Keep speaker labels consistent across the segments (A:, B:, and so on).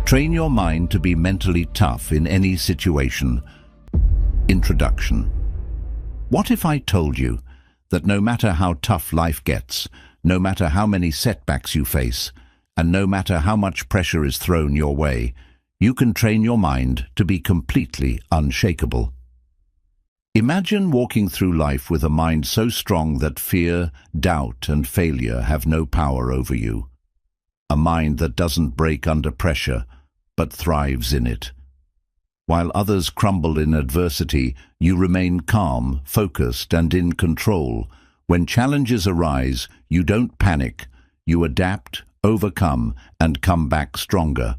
A: Train your mind to be mentally tough in any situation. Introduction. What if I told you that no matter how tough life gets, no matter how many setbacks you face, and no matter how much pressure is thrown your way, you can train your mind to be completely unshakable? Imagine walking through life with a mind so strong that fear, doubt, and failure have no power over you. A mind that doesn't break under pressure, but thrives in it. While others crumble in adversity, you remain calm, focused, and in control. When challenges arise, you don't panic. You adapt, overcome, and come back stronger.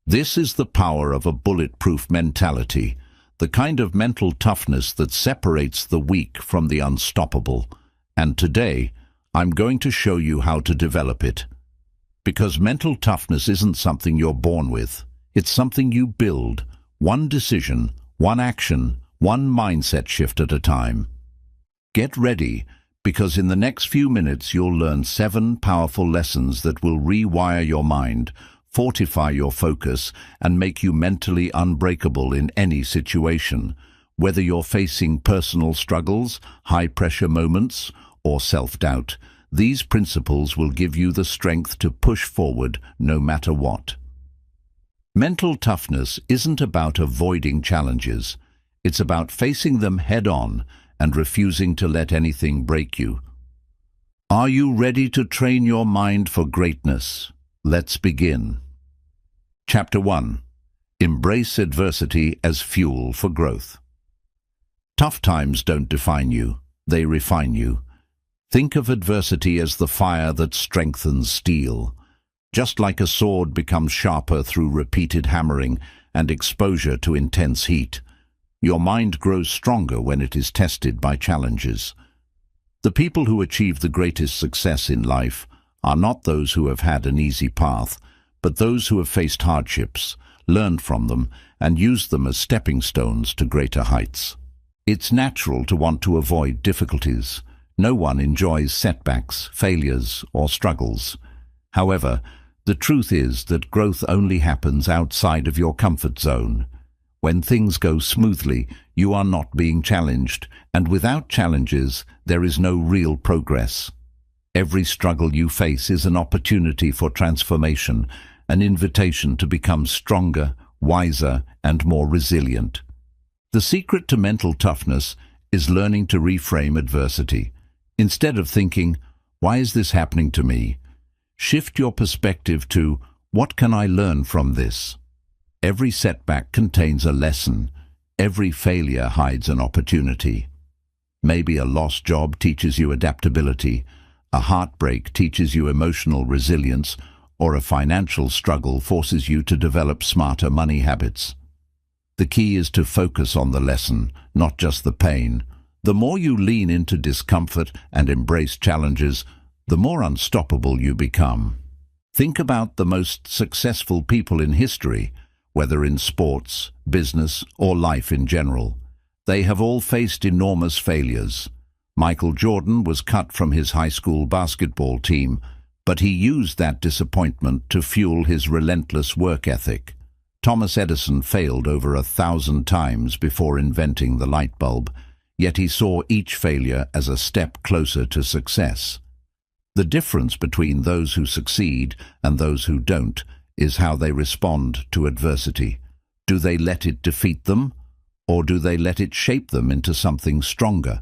A: This is the power of a bulletproof mentality, the kind of mental toughness that separates the weak from the unstoppable. And today, I'm going to show you how to develop it. Because mental toughness isn't something you're born with. It's something you build, one decision, one action, one mindset shift at a time. Get ready, because in the next few minutes you'll learn 7 powerful lessons that will rewire your mind, fortify your focus, and make you mentally unbreakable in any situation, whether you're facing personal struggles, high-pressure moments, or self-doubt. These principles will give you the strength to push forward no matter what. Mental toughness isn't about avoiding challenges. It's about facing them head-on and refusing to let anything break you. Are you ready to train your mind for greatness? Let's begin. Chapter 1. Embrace adversity as fuel for growth. Tough times don't define you, they refine you. Think of adversity as the fire that strengthens steel. Just like a sword becomes sharper through repeated hammering and exposure to intense heat, your mind grows stronger when it is tested by challenges. The people who achieve the greatest success in life are not those who have had an easy path, but those who have faced hardships, learned from them, and used them as stepping stones to greater heights. It's natural to want to avoid difficulties. No one enjoys setbacks, failures, or struggles. However, the truth is that growth only happens outside of your comfort zone. When things go smoothly, you are not being challenged, and without challenges, there is no real progress. Every struggle you face is an opportunity for transformation, an invitation to become stronger, wiser, and more resilient. The secret to mental toughness is learning to reframe adversity. Instead of thinking, "Why is this happening to me?" shift your perspective to, "What can I learn from this?" Every setback contains a lesson. Every failure hides an opportunity. Maybe a lost job teaches you adaptability, a heartbreak teaches you emotional resilience, or a financial struggle forces you to develop smarter money habits. The key is to focus on the lesson, not just the pain. The more you lean into discomfort and embrace challenges, the more unstoppable you become. Think about the most successful people in history, whether in sports, business, or life in general. They have all faced enormous failures. Michael Jordan was cut from his high school basketball team, but he used that disappointment to fuel his relentless work ethic. Thomas Edison failed over 1,000 times before inventing the light bulb, yet he saw each failure as a step closer to success. The difference between those who succeed and those who don't is how they respond to adversity. Do they let it defeat them, or do they let it shape them into something stronger?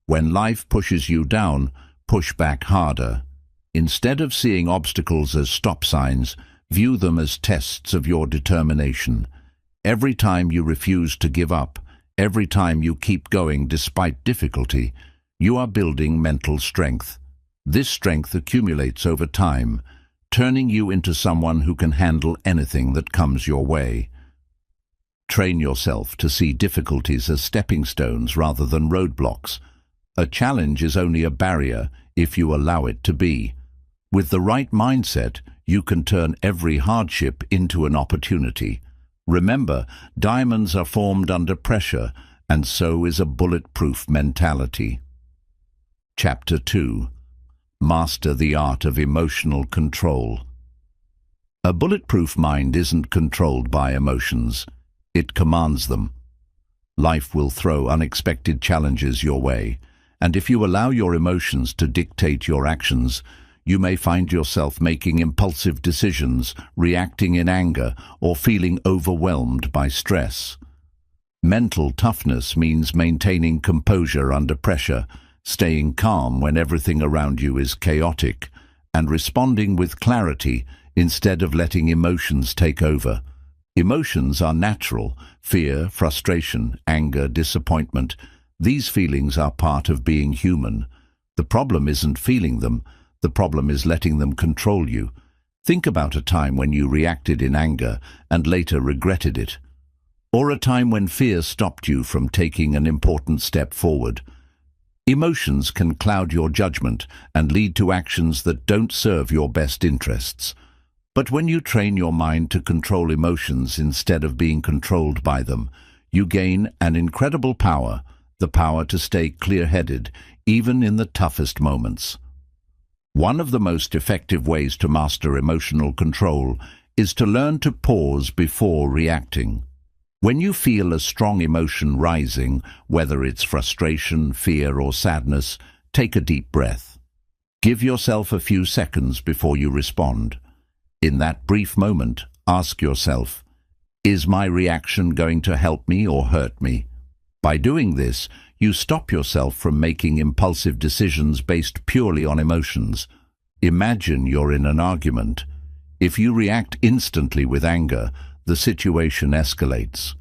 A: When life pushes you down, push back harder. Instead of seeing obstacles as stop signs, view them as tests of your determination. Every time you refuse to give up, every time you keep going despite difficulty, you are building mental strength. This strength accumulates over time, turning you into someone who can handle anything that comes your way. Train yourself to see difficulties as stepping stones rather than roadblocks. A challenge is only a barrier if you allow it to be. With the right mindset, you can turn every hardship into an opportunity. Remember, diamonds are formed under pressure, and so is a bulletproof mentality. Chapter 2. Master the art of emotional control. A bulletproof mind isn't controlled by emotions. It commands them. Life will throw unexpected challenges your way, and if you allow your emotions to dictate your actions, you may find yourself making impulsive decisions, reacting in anger, or feeling overwhelmed by stress. Mental toughness means maintaining composure under pressure, staying calm when everything around you is chaotic, and responding with clarity instead of letting emotions take over. Emotions are natural: fear, frustration, anger, disappointment. These feelings are part of being human. The problem isn't feeling them. The problem is letting them control you. Think about a time when you reacted in anger and later regretted it. Or a time when fear stopped you from taking an important step forward. Emotions can cloud your judgment and lead to actions that don't serve your best interests. But when you train your mind to control emotions instead of being controlled by them, you gain an incredible power, the power to stay clear-headed, even in the toughest moments. One of the most effective ways to master emotional control is to learn to pause before reacting. When you feel a strong emotion rising, whether it's frustration, fear, or sadness, take a deep breath. Give yourself a few seconds before you respond. In that brief moment, ask yourself, is my reaction going to help me or hurt me? By doing this, you stop yourself from making impulsive decisions based purely on emotions. Imagine you're in an argument. If you react instantly with anger, the situation escalates.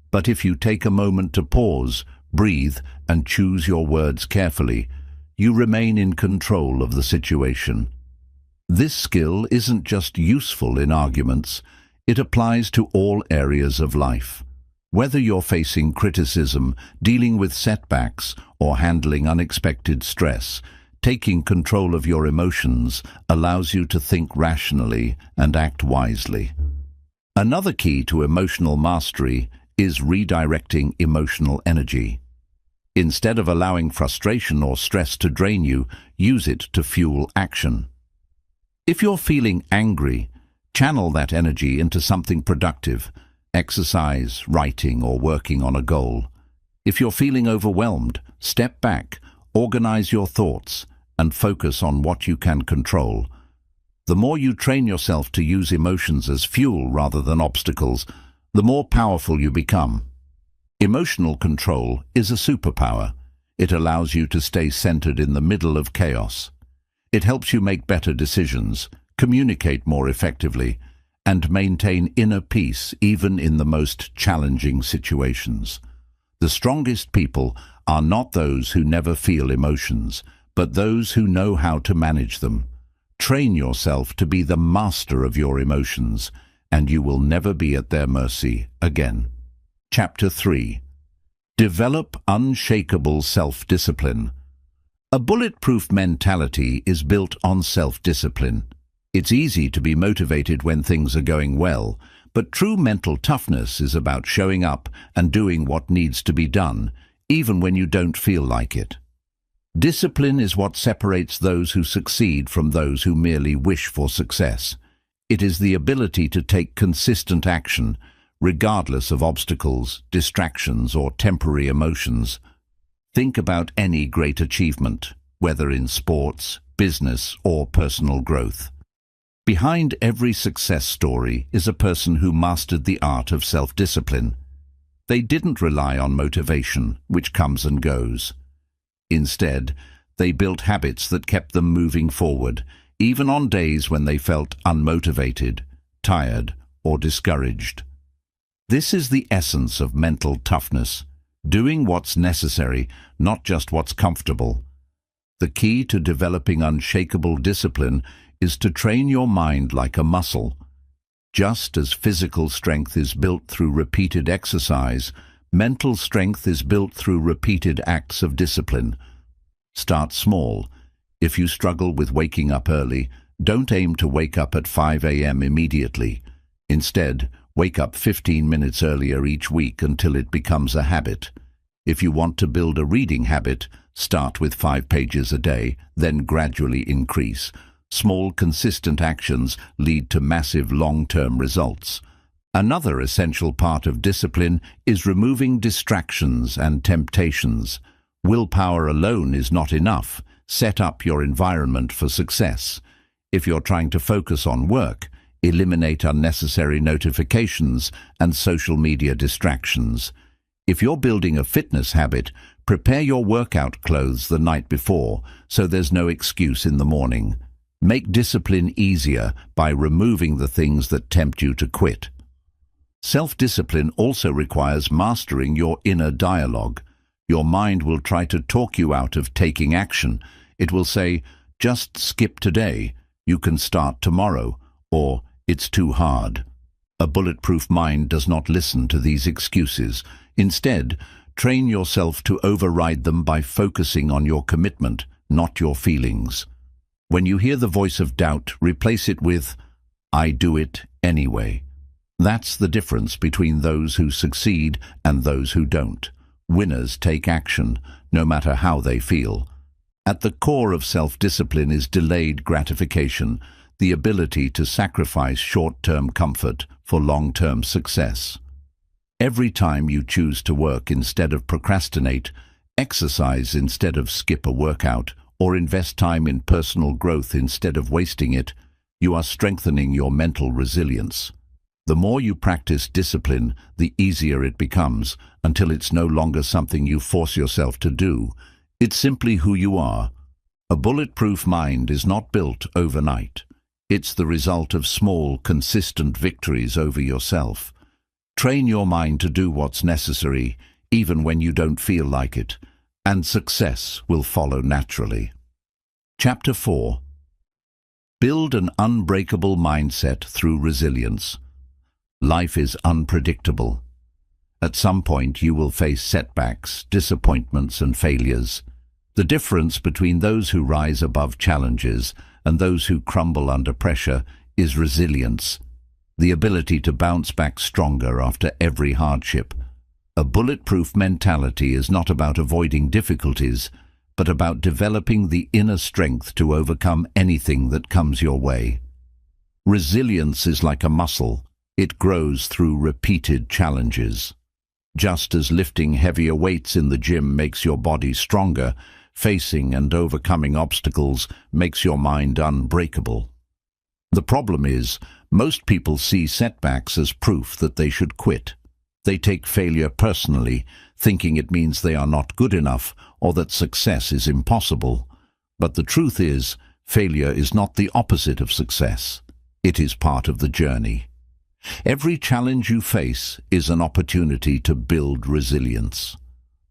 A: But if you take a moment to pause, breathe, and choose your words carefully, you remain in control of the situation. This skill isn't just useful in arguments, it applies to all areas of life. Whether you're facing criticism, dealing with setbacks, or handling unexpected stress, taking control of your emotions allows you to think rationally and act wisely. Another key to emotional mastery is redirecting emotional energy. Instead of allowing frustration or stress to drain you, use it to fuel action. If you're feeling angry, channel that energy into something productive: exercise, writing, or working on a goal. If you're feeling overwhelmed, step back, organize your thoughts, and focus on what you can control. The more you train yourself to use emotions as fuel rather than obstacles, the more powerful you become. Emotional control is a superpower. It allows you to stay centered in the middle of chaos. It helps you make better decisions, communicate more effectively, and maintain inner peace even in the most challenging situations. The strongest people are not those who never feel emotions, but those who know how to manage them. Train yourself to be the master of your emotions, and you will never be at their mercy again. Chapter 3. Develop unshakable self-discipline. A bulletproof mentality is built on self-discipline. It's easy to be motivated when things are going well, but true mental toughness is about showing up and doing what needs to be done, even when you don't feel like it. Discipline is what separates those who succeed from those who merely wish for success. It is the ability to take consistent action, regardless of obstacles, distractions, or temporary emotions. Think about any great achievement, whether in sports, business, or personal growth. Behind every success story is a person who mastered the art of self-discipline. They didn't rely on motivation, which comes and goes. Instead, they built habits that kept them moving forward, even on days when they felt unmotivated, tired, or discouraged. This is the essence of mental toughness: doing what's necessary, not just what's comfortable. The key to developing unshakable discipline is to train your mind like a muscle. Just as physical strength is built through repeated exercise, mental strength is built through repeated acts of discipline. Start small. If you struggle with waking up early, don't aim to wake up at 5 a.m. immediately. Instead, wake up 15 minutes earlier each week until it becomes a habit. If you want to build a reading habit, start with 5 pages a day, then gradually increase. Small, consistent actions lead to massive long-term results. Another essential part of discipline is removing distractions and temptations. Willpower alone is not enough. Set up your environment for success. If you're trying to focus on work, eliminate unnecessary notifications and social media distractions. If you're building a fitness habit, prepare your workout clothes the night before so there's no excuse in the morning. Make discipline easier by removing the things that tempt you to quit. Self-discipline also requires mastering your inner dialogue. Your mind will try to talk you out of taking action. It will say, "Just skip today, you can start tomorrow," or "It's too hard." A bulletproof mind does not listen to these excuses. Instead, train yourself to override them by focusing on your commitment, not your feelings. When you hear the voice of doubt, replace it with, "I do it anyway." That's the difference between those who succeed and those who don't. Winners take action, no matter how they feel. At the core of self-discipline is delayed gratification, the ability to sacrifice short-term comfort for long-term success. Every time you choose to work instead of procrastinate, exercise instead of skip a workout, or invest time in personal growth instead of wasting it, you are strengthening your mental resilience. The more you practice discipline, the easier it becomes, until it's no longer something you force yourself to do. It's simply who you are. A bulletproof mind is not built overnight. It's the result of small, consistent victories over yourself. Train your mind to do what's necessary, even when you don't feel like it, and success will follow naturally. Chapter 4. Build an unbreakable mindset through resilience. Life is unpredictable. At some point you will face setbacks, disappointments and failures. The difference between those who rise above challenges and those who crumble under pressure is resilience, the ability to bounce back stronger after every hardship. A bulletproof mentality is not about avoiding difficulties, but about developing the inner strength to overcome anything that comes your way. Resilience is like a muscle. It grows through repeated challenges. Just as lifting heavier weights in the gym makes your body stronger, facing and overcoming obstacles makes your mind unbreakable. The problem is, most people see setbacks as proof that they should quit. They take failure personally, thinking it means they are not good enough or that success is impossible. But the truth is, failure is not the opposite of success. It is part of the journey. Every challenge you face is an opportunity to build resilience.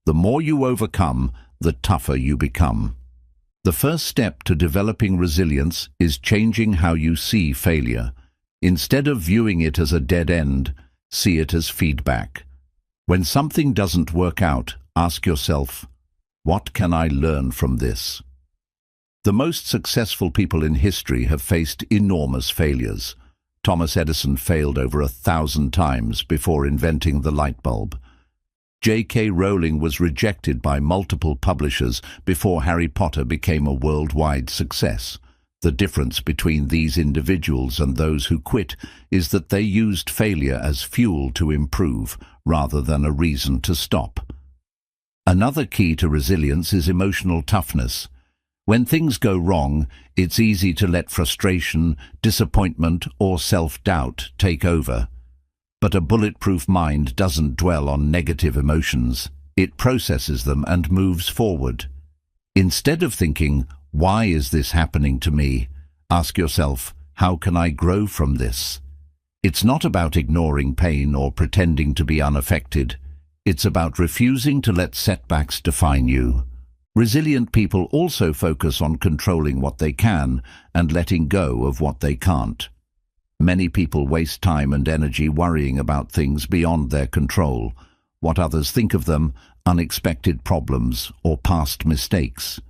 A: The more you overcome, the tougher you become. The first step to developing resilience is changing how you see failure. Instead of viewing it as a dead end, see it as feedback. When something doesn't work out, ask yourself, what can I learn from this? The most successful people in history have faced enormous failures. Thomas Edison failed over 1,000 times before inventing the light bulb. J.K. Rowling was rejected by multiple publishers before Harry Potter became a worldwide success. The difference between these individuals and those who quit is that they used failure as fuel to improve, rather than a reason to stop. Another key to resilience is emotional toughness. When things go wrong, it's easy to let frustration, disappointment, or self-doubt take over. But a bulletproof mind doesn't dwell on negative emotions. It processes them and moves forward. Instead of thinking, "Why is this happening to me?" ask yourself, "How can I grow from this?" It's not about ignoring pain or pretending to be unaffected. It's about refusing to let setbacks define you. Resilient people also focus on controlling what they can and letting go of what they can't. Many people waste time and energy worrying about things beyond their control, what others think of them, unexpected problems, or past mistakes.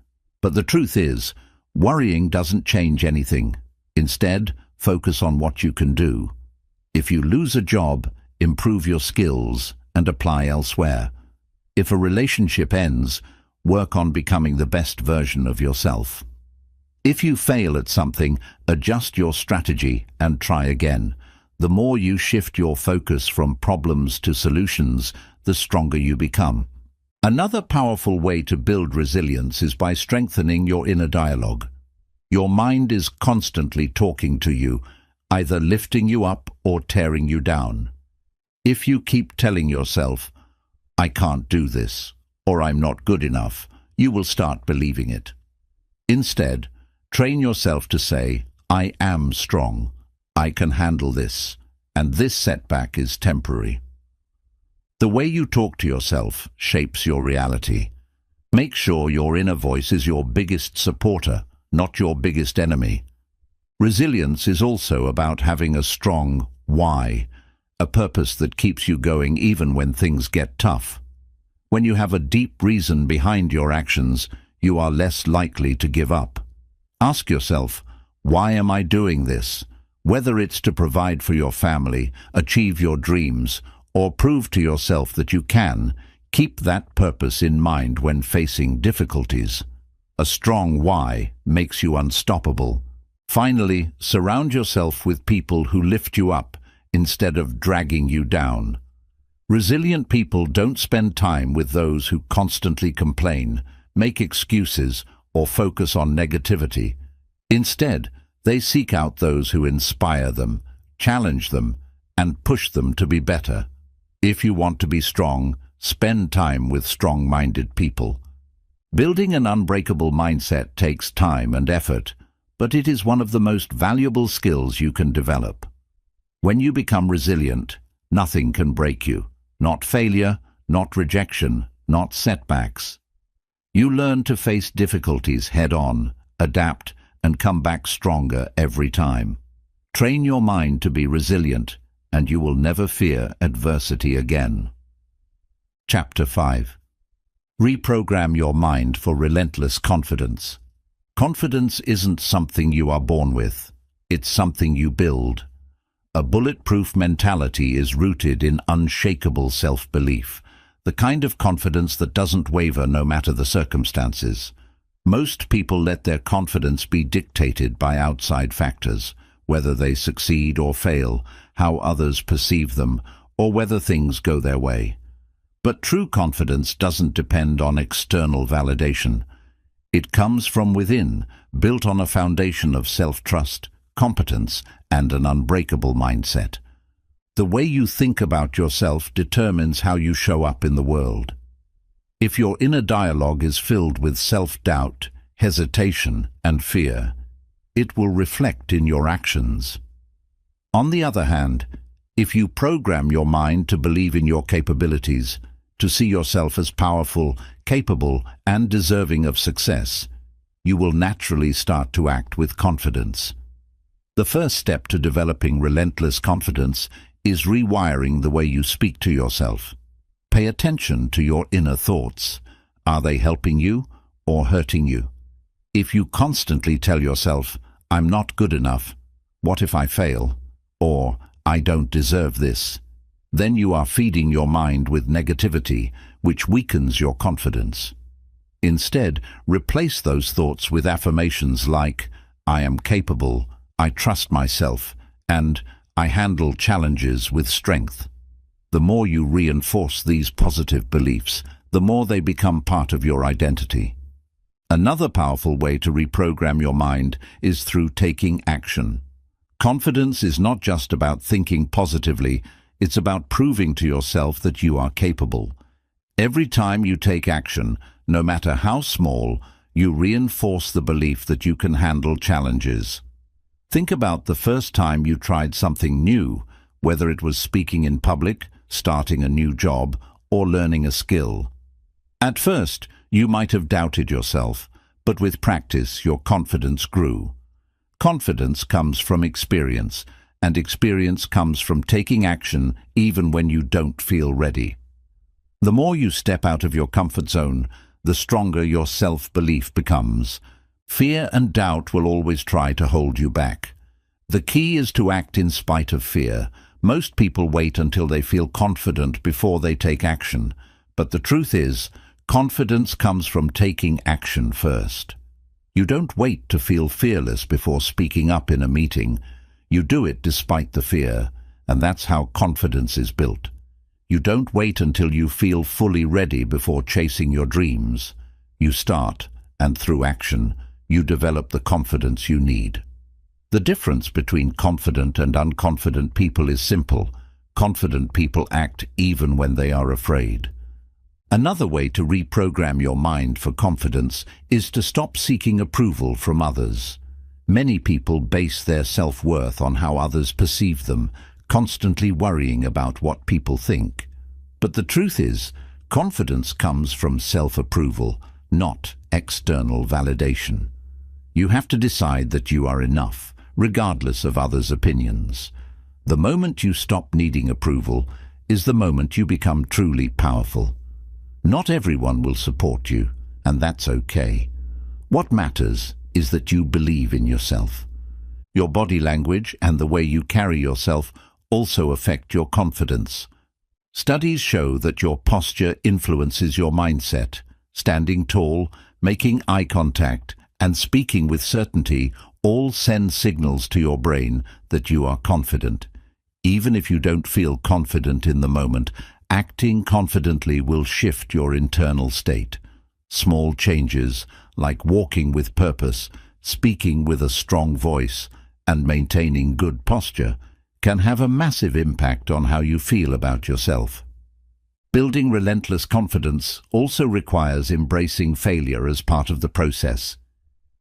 A: But the truth is, worrying doesn't change anything. Instead, focus on what you can do. If you lose a job, improve your skills and apply elsewhere. If a relationship ends, work on becoming the best version of yourself. If you fail at something, adjust your strategy and try again. The more you shift your focus from problems to solutions, the stronger you become. Another powerful way to build resilience is by strengthening your inner dialogue. Your mind is constantly talking to you, either lifting you up or tearing you down. If you keep telling yourself, "I can't do this," or "I'm not good enough," you will start believing it. Instead, train yourself to say, "I am strong, I can handle this, and this setback is temporary." The way you talk to yourself shapes your reality. Make sure your inner voice is your biggest supporter, not your biggest enemy. Resilience is also about having a strong why, a purpose that keeps you going even when things get tough. When you have a deep reason behind your actions, you are less likely to give up. Ask yourself, why am I doing this? Whether it's to provide for your family, achieve your dreams, or prove to yourself that you can, keep that purpose in mind when facing difficulties. A strong why makes you unstoppable. Finally, surround yourself with people who lift you up instead of dragging you down. Resilient people don't spend time with those who constantly complain, make excuses, or focus on negativity. Instead, they seek out those who inspire them, challenge them, and push them to be better. If you want to be strong, spend time with strong-minded people. Building an unbreakable mindset takes time and effort, but it is one of the most valuable skills you can develop. When you become resilient, nothing can break you. Not failure, not rejection, not setbacks. You learn to face difficulties head-on, adapt, and come back stronger every time. Train your mind to be resilient, and you will never fear adversity again. Chapter 5. Reprogram your mind for relentless confidence. Confidence isn't something you are born with. It's something you build. A bulletproof mentality is rooted in unshakable self-belief, the kind of confidence that doesn't waver no matter the circumstances. Most people let their confidence be dictated by outside factors, whether they succeed or fail, how others perceive them, or whether things go their way. But true confidence doesn't depend on external validation. It comes from within, built on a foundation of self-trust, competence, and an unbreakable mindset. The way you think about yourself determines how you show up in the world. If your inner dialogue is filled with self-doubt, hesitation, and fear, it will reflect in your actions. On the other hand, if you program your mind to believe in your capabilities, to see yourself as powerful, capable, and deserving of success, you will naturally start to act with confidence. The first step to developing relentless confidence is rewiring the way you speak to yourself. Pay attention to your inner thoughts. Are they helping you or hurting you? If you constantly tell yourself, "I'm not good enough," "What if I fail?" or "I don't deserve this," then you are feeding your mind with negativity, which weakens your confidence. Instead, replace those thoughts with affirmations like, "I am capable," "I trust myself," and "I handle challenges with strength." The more you reinforce these positive beliefs, the more they become part of your identity. Another powerful way to reprogram your mind is through taking action. Confidence is not just about thinking positively, it's about proving to yourself that you are capable. Every time you take action, no matter how small, you reinforce the belief that you can handle challenges. Think about the first time you tried something new, whether it was speaking in public, starting a new job, or learning a skill. At first, you might have doubted yourself, but with practice, your confidence grew. Confidence comes from experience, and experience comes from taking action even when you don't feel ready. The more you step out of your comfort zone, the stronger your self-belief becomes. Fear and doubt will always try to hold you back. The key is to act in spite of fear. Most people wait until they feel confident before they take action, but the truth is, confidence comes from taking action first. You don't wait to feel fearless before speaking up in a meeting. You do it despite the fear, and that's how confidence is built. You don't wait until you feel fully ready before chasing your dreams. You start, and through action, you develop the confidence you need. The difference between confident and unconfident people is simple. Confident people act even when they are afraid. Another way to reprogram your mind for confidence is to stop seeking approval from others. Many people base their self-worth on how others perceive them, constantly worrying about what people think. But the truth is, confidence comes from self-approval, not external validation. You have to decide that you are enough, regardless of others' opinions. The moment you stop needing approval is the moment you become truly powerful. Not everyone will support you, and that's okay. What matters is that you believe in yourself. Your body language and the way you carry yourself also affect your confidence. Studies show that your posture influences your mindset. Standing tall, making eye contact, and speaking with certainty all send signals to your brain that you are confident. Even if you don't feel confident in the moment, acting confidently will shift your internal state. Small changes, like walking with purpose, speaking with a strong voice, and maintaining good posture, can have a massive impact on how you feel about yourself. Building relentless confidence also requires embracing failure as part of the process.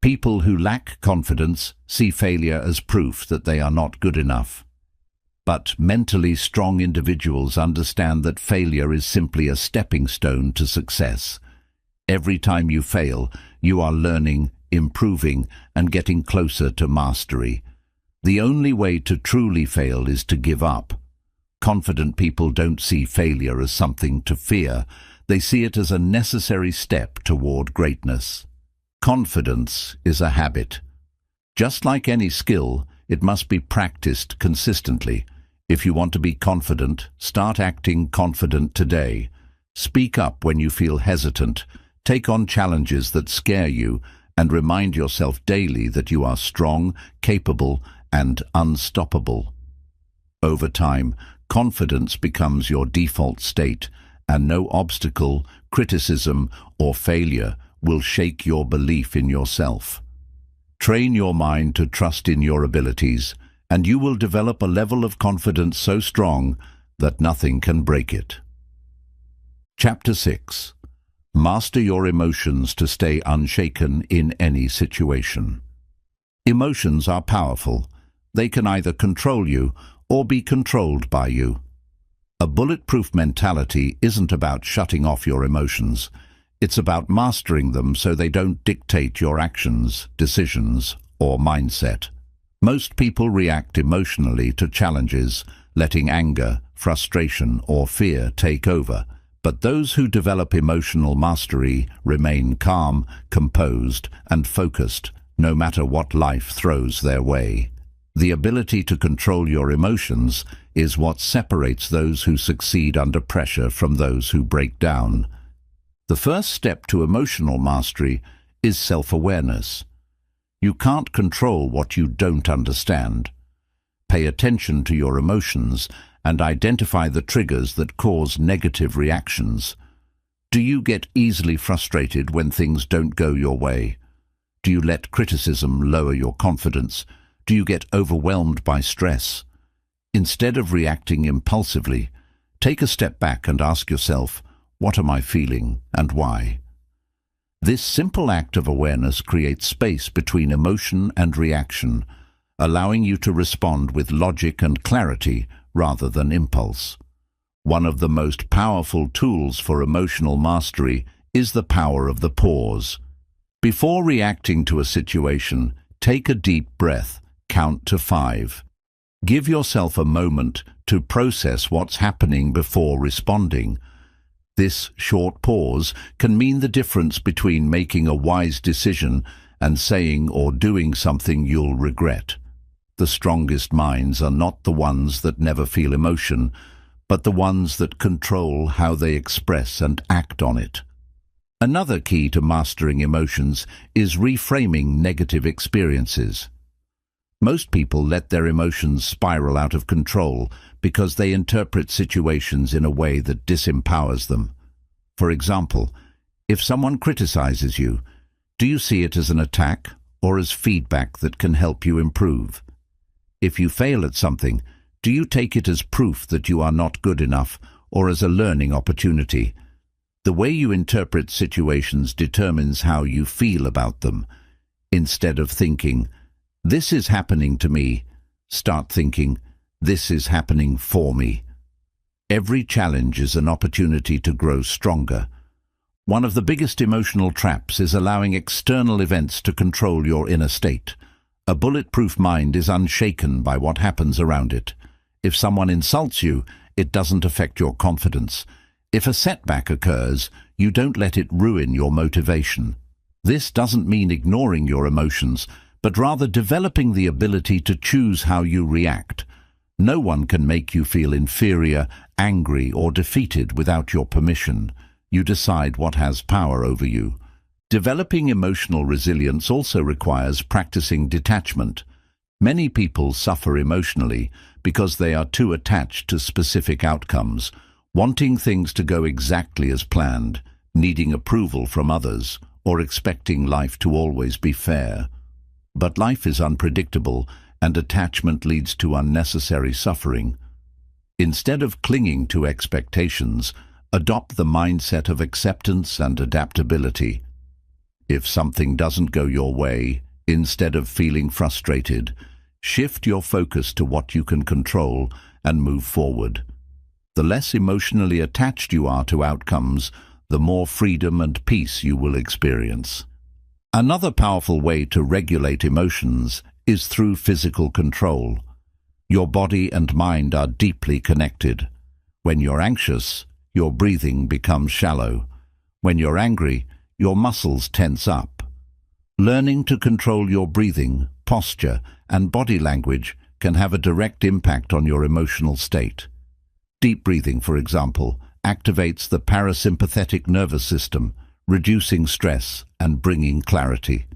A: People who lack confidence see failure as proof that they are not good enough. But mentally strong individuals understand that failure is simply a stepping stone to success. Every time you fail, you are learning, improving, and getting closer to mastery. The only way to truly fail is to give up. Confident people don't see failure as something to fear. They see it as a necessary step toward greatness. Confidence is a habit. Just like any skill, it must be practiced consistently. If you want to be confident, start acting confident today. Speak up when you feel hesitant. Take on challenges that scare you, and remind yourself daily that you are strong, capable, and unstoppable. Over time, confidence becomes your default state, and no obstacle, criticism, or failure will shake your belief in yourself. Train your mind to trust in your abilities, and you will develop a level of confidence so strong that nothing can break it. Chapter 6. Master your emotions to stay unshaken in any situation. Emotions are powerful. They can either control you or be controlled by you. A bulletproof mentality isn't about shutting off your emotions. It's about mastering them so they don't dictate your actions, decisions, or mindset. Most people react emotionally to challenges, letting anger, frustration, or fear take over. But those who develop emotional mastery remain calm, composed, and focused, no matter what life throws their way. The ability to control your emotions is what separates those who succeed under pressure from those who break down. The first step to emotional mastery is self-awareness. You can't control what you don't understand. Pay attention to your emotions and identify the triggers that cause negative reactions. Do you get easily frustrated when things don't go your way? Do you let criticism lower your confidence? Do you get overwhelmed by stress? Instead of reacting impulsively, take a step back and ask yourself, what am I feeling and why? This simple act of awareness creates space between emotion and reaction, allowing you to respond with logic and clarity rather than impulse. One of the most powerful tools for emotional mastery is the power of the pause. Before reacting to a situation, take a deep breath, count to 5. Give yourself a moment to process what's happening before responding. This short pause can mean the difference between making a wise decision and saying or doing something you'll regret. The strongest minds are not the ones that never feel emotion, but the ones that control how they express and act on it. Another key to mastering emotions is reframing negative experiences. Most people let their emotions spiral out of control because they interpret situations in a way that disempowers them. For example, if someone criticizes you, do you see it as an attack or as feedback that can help you improve? If you fail at something, do you take it as proof that you are not good enough or as a learning opportunity? The way you interpret situations determines how you feel about them. Instead of thinking, "This is happening to me," start thinking, "This is happening for me." Every challenge is an opportunity to grow stronger. One of the biggest emotional traps is allowing external events to control your inner state. A bulletproof mind is unshaken by what happens around it. If someone insults you, it doesn't affect your confidence. If a setback occurs, you don't let it ruin your motivation. This doesn't mean ignoring your emotions, but rather developing the ability to choose how you react. No one can make you feel inferior, angry, or defeated without your permission. You decide what has power over you. Developing emotional resilience also requires practicing detachment. Many people suffer emotionally because they are too attached to specific outcomes, wanting things to go exactly as planned, needing approval from others, or expecting life to always be fair. But life is unpredictable, and attachment leads to unnecessary suffering. Instead of clinging to expectations, adopt the mindset of acceptance and adaptability. If something doesn't go your way, instead of feeling frustrated, shift your focus to what you can control and move forward. The less emotionally attached you are to outcomes, the more freedom and peace you will experience. Another powerful way to regulate emotions is through physical control. Your body and mind are deeply connected. When you're anxious, your breathing becomes shallow. When you're angry, your muscles tense up. Learning to control your breathing, posture, and body language can have a direct impact on your emotional state. Deep breathing, for example, activates the parasympathetic nervous system, reducing stress and bringing clarity.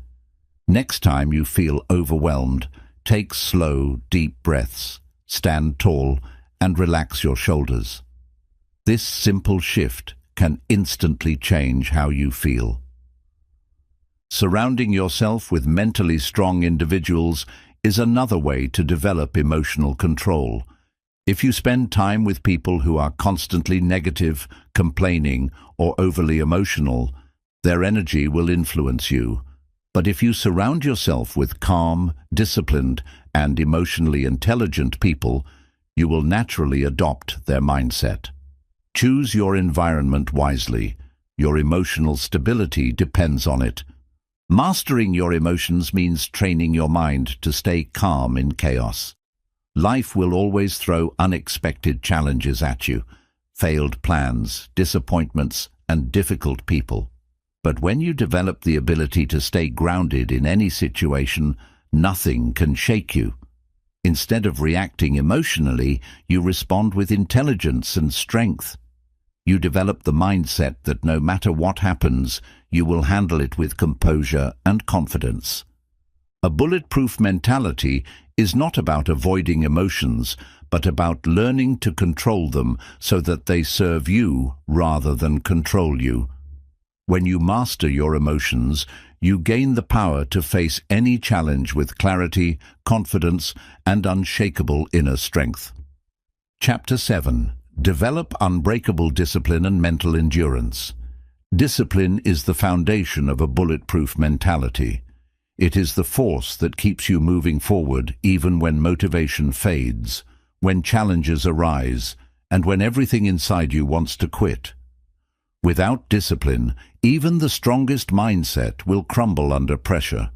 A: Next time you feel overwhelmed, take slow, deep breaths, stand tall, and relax your shoulders. This simple shift can instantly change how you feel. Surrounding yourself with mentally strong individuals is another way to develop emotional control. If you spend time with people who are constantly negative, complaining, or overly emotional, their energy will influence you. But if you surround yourself with calm, disciplined, and emotionally intelligent people, you will naturally adopt their mindset. Choose your environment wisely. Your emotional stability depends on it. Mastering your emotions means training your mind to stay calm in chaos. Life will always throw unexpected challenges at you, failed plans, disappointments, and difficult people. But when you develop the ability to stay grounded in any situation, nothing can shake you. Instead of reacting emotionally, you respond with intelligence and strength. You develop the mindset that no matter what happens, you will handle it with composure and confidence. A bulletproof mentality is not about avoiding emotions, but about learning to control them so that they serve you rather than control you. When you master your emotions, you gain the power to face any challenge with clarity, confidence, and unshakable inner strength. Chapter 7. Develop unbreakable discipline and mental endurance. Discipline is the foundation of a bulletproof mentality. It is the force that keeps you moving forward even when motivation fades, when challenges arise, and when everything inside you wants to quit. Without discipline, even the strongest mindset will crumble under pressure.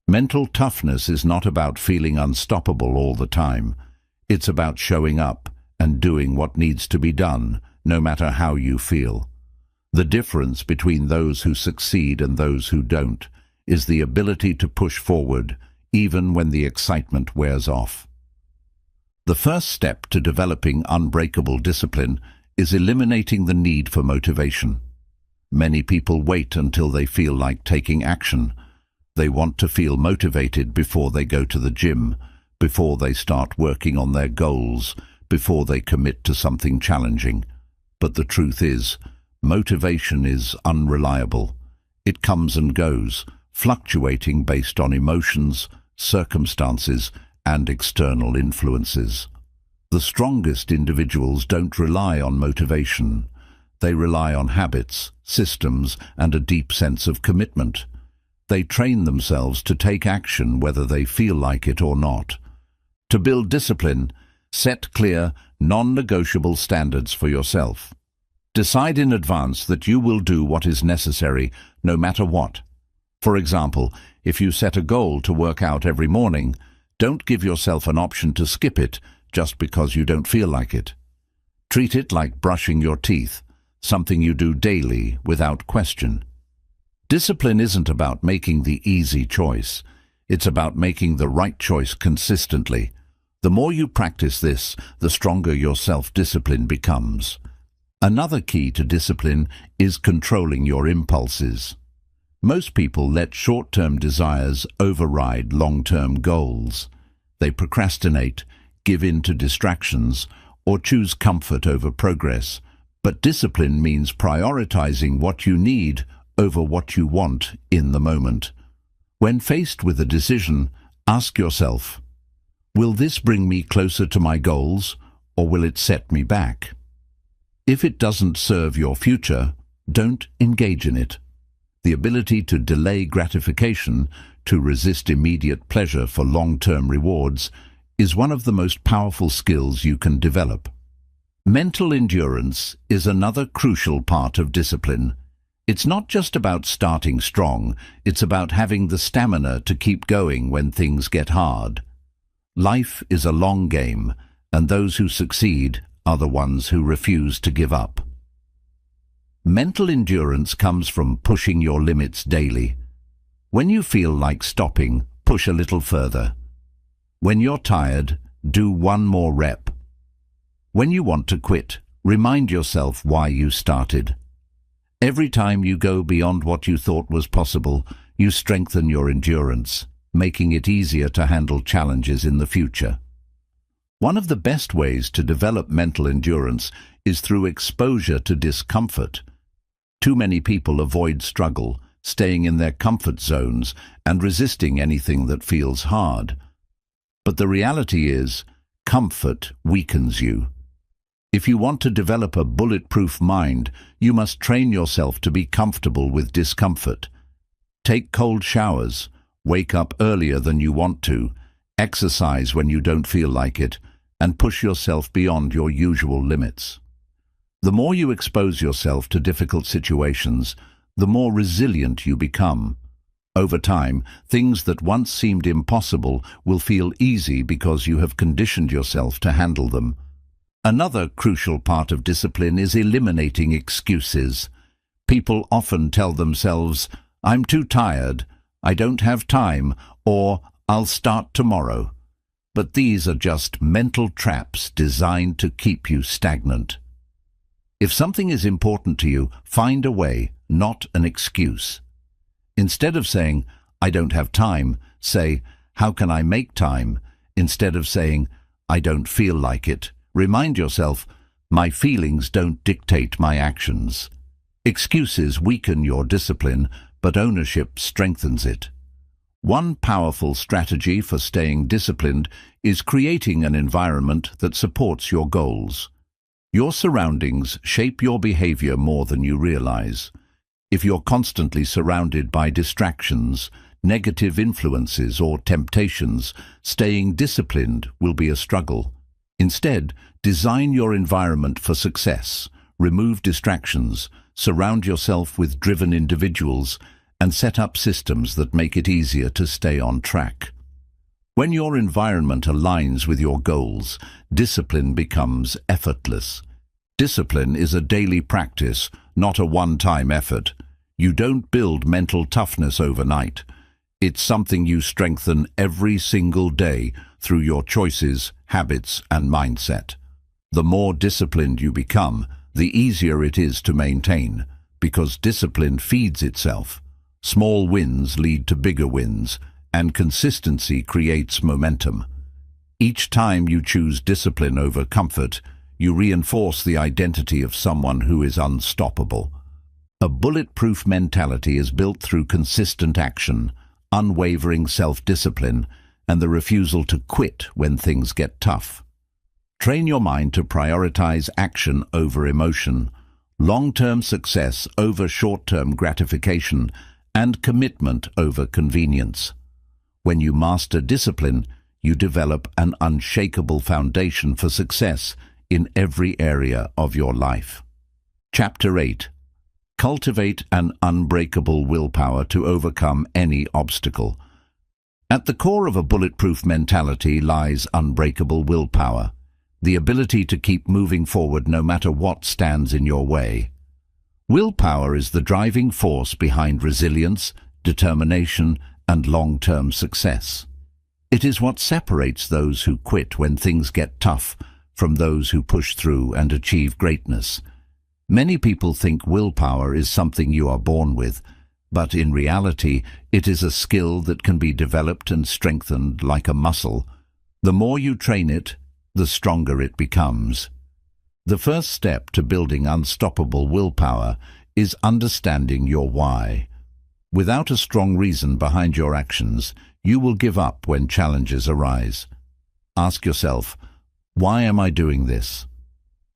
A: Mental toughness is not about feeling unstoppable all the time. It's about showing up and doing what needs to be done, no matter how you feel. The difference between those who succeed and those who don't is the ability to push forward, even when the excitement wears off. The first step to developing unbreakable discipline is eliminating the need for motivation. Many people wait until they feel like taking action. They want to feel motivated before they go to the gym, before they start working on their goals, before they commit to something challenging. But the truth is, motivation is unreliable. It comes and goes, fluctuating based on emotions, circumstances, and external influences. The strongest individuals don't rely on motivation. They rely on habits, systems, and a deep sense of commitment. They train themselves to take action whether they feel like it or not. To build discipline, set clear, non-negotiable standards for yourself. Decide in advance that you will do what is necessary, no matter what. For example, if you set a goal to work out every morning, don't give yourself an option to skip it just because you don't feel like it. Treat it like brushing your teeth, something you do daily without question. Discipline isn't about making the easy choice. It's about making the right choice consistently. The more you practice this, the stronger your self-discipline becomes. Another key to discipline is controlling your impulses. Most people let short-term desires override long-term goals. They procrastinate, give in to distractions, or choose comfort over progress. But discipline means prioritizing what you need over what you want in the moment. When faced with a decision, ask yourself, will this bring me closer to my goals, or will it set me back? If it doesn't serve your future, don't engage in it. The ability to delay gratification, to resist immediate pleasure for long-term rewards, is one of the most powerful skills you can develop. Mental endurance is another crucial part of discipline. It's not just about starting strong, it's about having the stamina to keep going when things get hard. Life is a long game, and those who succeed are the ones who refuse to give up. Mental endurance comes from pushing your limits daily. When you feel like stopping, push a little further. When you're tired, do one more rep. When you want to quit, remind yourself why you started. Every time you go beyond what you thought was possible, you strengthen your endurance, making it easier to handle challenges in the future. One of the best ways to develop mental endurance is through exposure to discomfort. Too many people avoid struggle, staying in their comfort zones and resisting anything that feels hard. But the reality is, comfort weakens you. If you want to develop a bulletproof mind, you must train yourself to be comfortable with discomfort. Take cold showers, wake up earlier than you want to, exercise when you don't feel like it, and push yourself beyond your usual limits. The more you expose yourself to difficult situations, the more resilient you become. Over time, things that once seemed impossible will feel easy because you have conditioned yourself to handle them. Another crucial part of discipline is eliminating excuses. People often tell themselves, "I'm too tired," "I don't have time," or "I'll start tomorrow." But these are just mental traps designed to keep you stagnant. If something is important to you, find a way, not an excuse. Instead of saying, "I don't have time," say, "How can I make time?" Instead of saying, "I don't feel like it," remind yourself, "My feelings don't dictate my actions." Excuses weaken your discipline, but ownership strengthens it. One powerful strategy for staying disciplined is creating an environment that supports your goals. Your surroundings shape your behavior more than you realize. If you're constantly surrounded by distractions, negative influences, or temptations, staying disciplined will be a struggle. Instead, design your environment for success, remove distractions, surround yourself with driven individuals, and set up systems that make it easier to stay on track. When your environment aligns with your goals, discipline becomes effortless. Discipline is a daily practice, not a one-time effort. You don't build mental toughness overnight. It's something you strengthen every single day through your choices, habits, and mindset. The more disciplined you become, the easier it is to maintain. Because discipline feeds itself. Small wins lead to bigger wins, and consistency creates momentum. Each time you choose discipline over comfort, you reinforce the identity of someone who is unstoppable. A bulletproof mentality is built through consistent action, unwavering self-discipline, and the refusal to quit when things get tough. Train your mind to prioritize action over emotion, long-term success over short-term gratification, and commitment over convenience. When you master discipline, you develop an unshakable foundation for success in every area of your life. Chapter 8. Cultivate an unbreakable willpower to overcome any obstacle. At the core of a bulletproof mentality lies unbreakable willpower, the ability to keep moving forward no matter what stands in your way. Willpower is the driving force behind resilience, determination, and long-term success. It is what separates those who quit when things get tough from those who push through and achieve greatness. Many people think willpower is something you are born with, but in reality, it is a skill that can be developed and strengthened like a muscle. The more you train it, the stronger it becomes. The first step to building unstoppable willpower is understanding your why. Without a strong reason behind your actions, you will give up when challenges arise. Ask yourself, why am I doing this?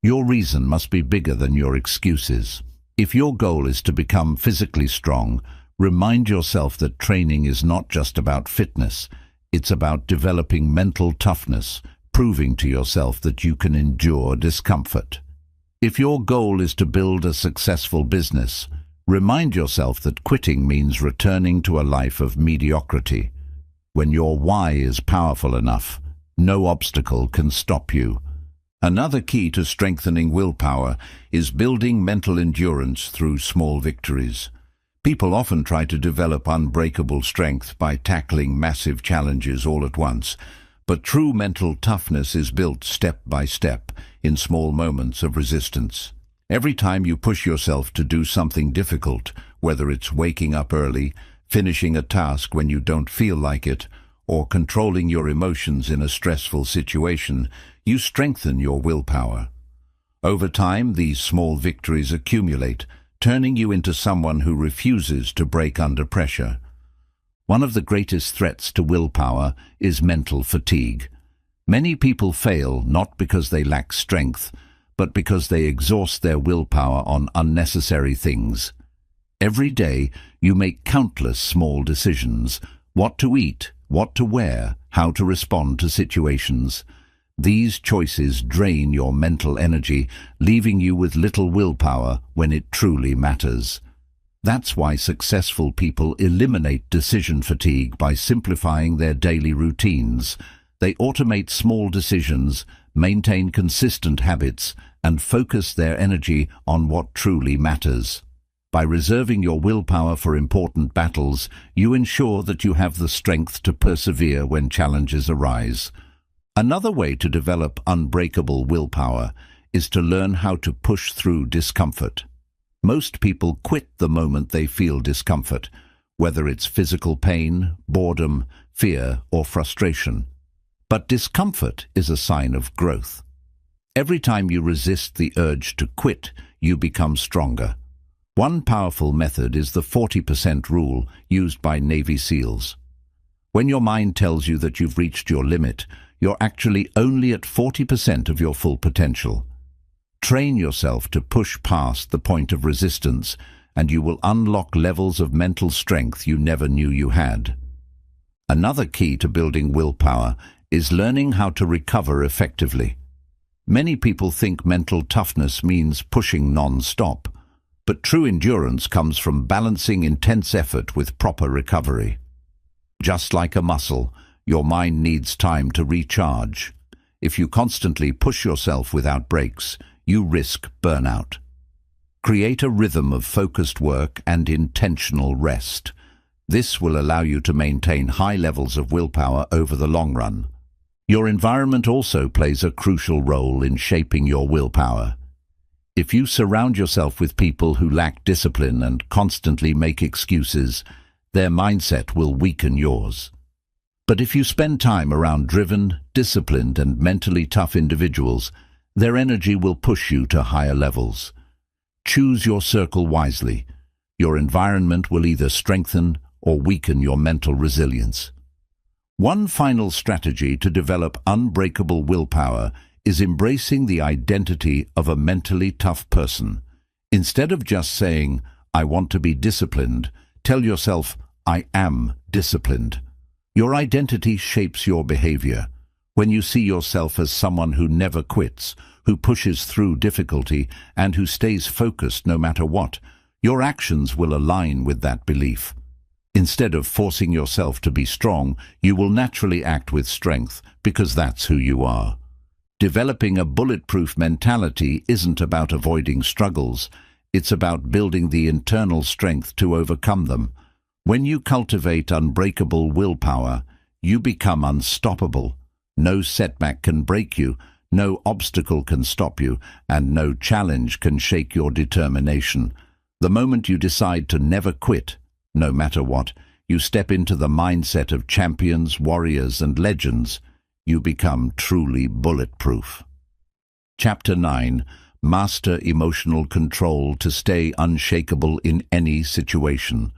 A: Your reason must be bigger than your excuses. If your goal is to become physically strong, remind yourself that training is not just about fitness, it's about developing mental toughness, proving to yourself that you can endure discomfort. If your goal is to build a successful business, remind yourself that quitting means returning to a life of mediocrity. When your why is powerful enough, no obstacle can stop you. Another key to strengthening willpower is building mental endurance through small victories. People often try to develop unbreakable strength by tackling massive challenges all at once, but true mental toughness is built step by step in small moments of resistance. Every time you push yourself to do something difficult, whether it's waking up early, finishing a task when you don't feel like it, or controlling your emotions in a stressful situation, you strengthen your willpower. Over time, these small victories accumulate, turning you into someone who refuses to break under pressure. One of the greatest threats to willpower is mental fatigue. Many people fail not because they lack strength, but because they exhaust their willpower on unnecessary things. Every day, you make countless small decisions: what to eat, what to wear, how to respond to situations. These choices drain your mental energy, leaving you with little willpower when it truly matters. That's why successful people eliminate decision fatigue by simplifying their daily routines. They automate small decisions, maintain consistent habits, and focus their energy on what truly matters. By reserving your willpower for important battles, you ensure that you have the strength to persevere when challenges arise. Another way to develop unbreakable willpower is to learn how to push through discomfort. Most people quit the moment they feel discomfort, whether it's physical pain, boredom, fear, or frustration. But discomfort is a sign of growth. Every time you resist the urge to quit, you become stronger. One powerful method is the 40% rule used by Navy SEALs. When your mind tells you that you've reached your limit, you're actually only at 40% of your full potential. Train yourself to push past the point of resistance, and you will unlock levels of mental strength you never knew you had. Another key to building willpower is learning how to recover effectively. Many people think mental toughness means pushing non-stop, but true endurance comes from balancing intense effort with proper recovery. Just like a muscle, your mind needs time to recharge. If you constantly push yourself without breaks, you risk burnout. Create a rhythm of focused work and intentional rest. This will allow you to maintain high levels of willpower over the long run. Your environment also plays a crucial role in shaping your willpower. If you surround yourself with people who lack discipline and constantly make excuses, their mindset will weaken yours. But if you spend time around driven, disciplined, and mentally tough individuals, their energy will push you to higher levels. Choose your circle wisely. Your environment will either strengthen or weaken your mental resilience. One final strategy to develop unbreakable willpower is embracing the identity of a mentally tough person. Instead of just saying, "I want to be disciplined," tell yourself, "I am disciplined." Your identity shapes your behavior. When you see yourself as someone who never quits, who pushes through difficulty, and who stays focused no matter what, your actions will align with that belief. Instead of forcing yourself to be strong, you will naturally act with strength, because that's who you are. Developing a bulletproof mentality isn't about avoiding struggles. It's about building the internal strength to overcome them. When you cultivate unbreakable willpower, you become unstoppable. No setback can break you, no obstacle can stop you, and no challenge can shake your determination. The moment you decide to never quit, no matter what, you step into the mindset of champions, warriors, and legends. You become truly bulletproof. Chapter 9. Master emotional control to stay unshakable in any situation.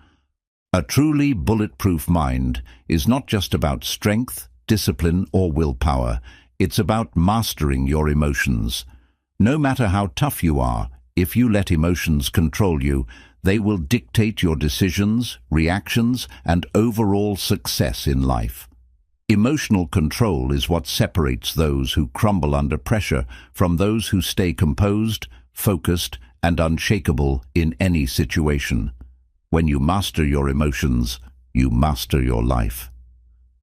A: A truly bulletproof mind is not just about strength, discipline, or willpower. It's about mastering your emotions. No matter how tough you are, if you let emotions control you, they will dictate your decisions, reactions, and overall success in life. Emotional control is what separates those who crumble under pressure from those who stay composed, focused, and unshakable in any situation. When you master your emotions, you master your life.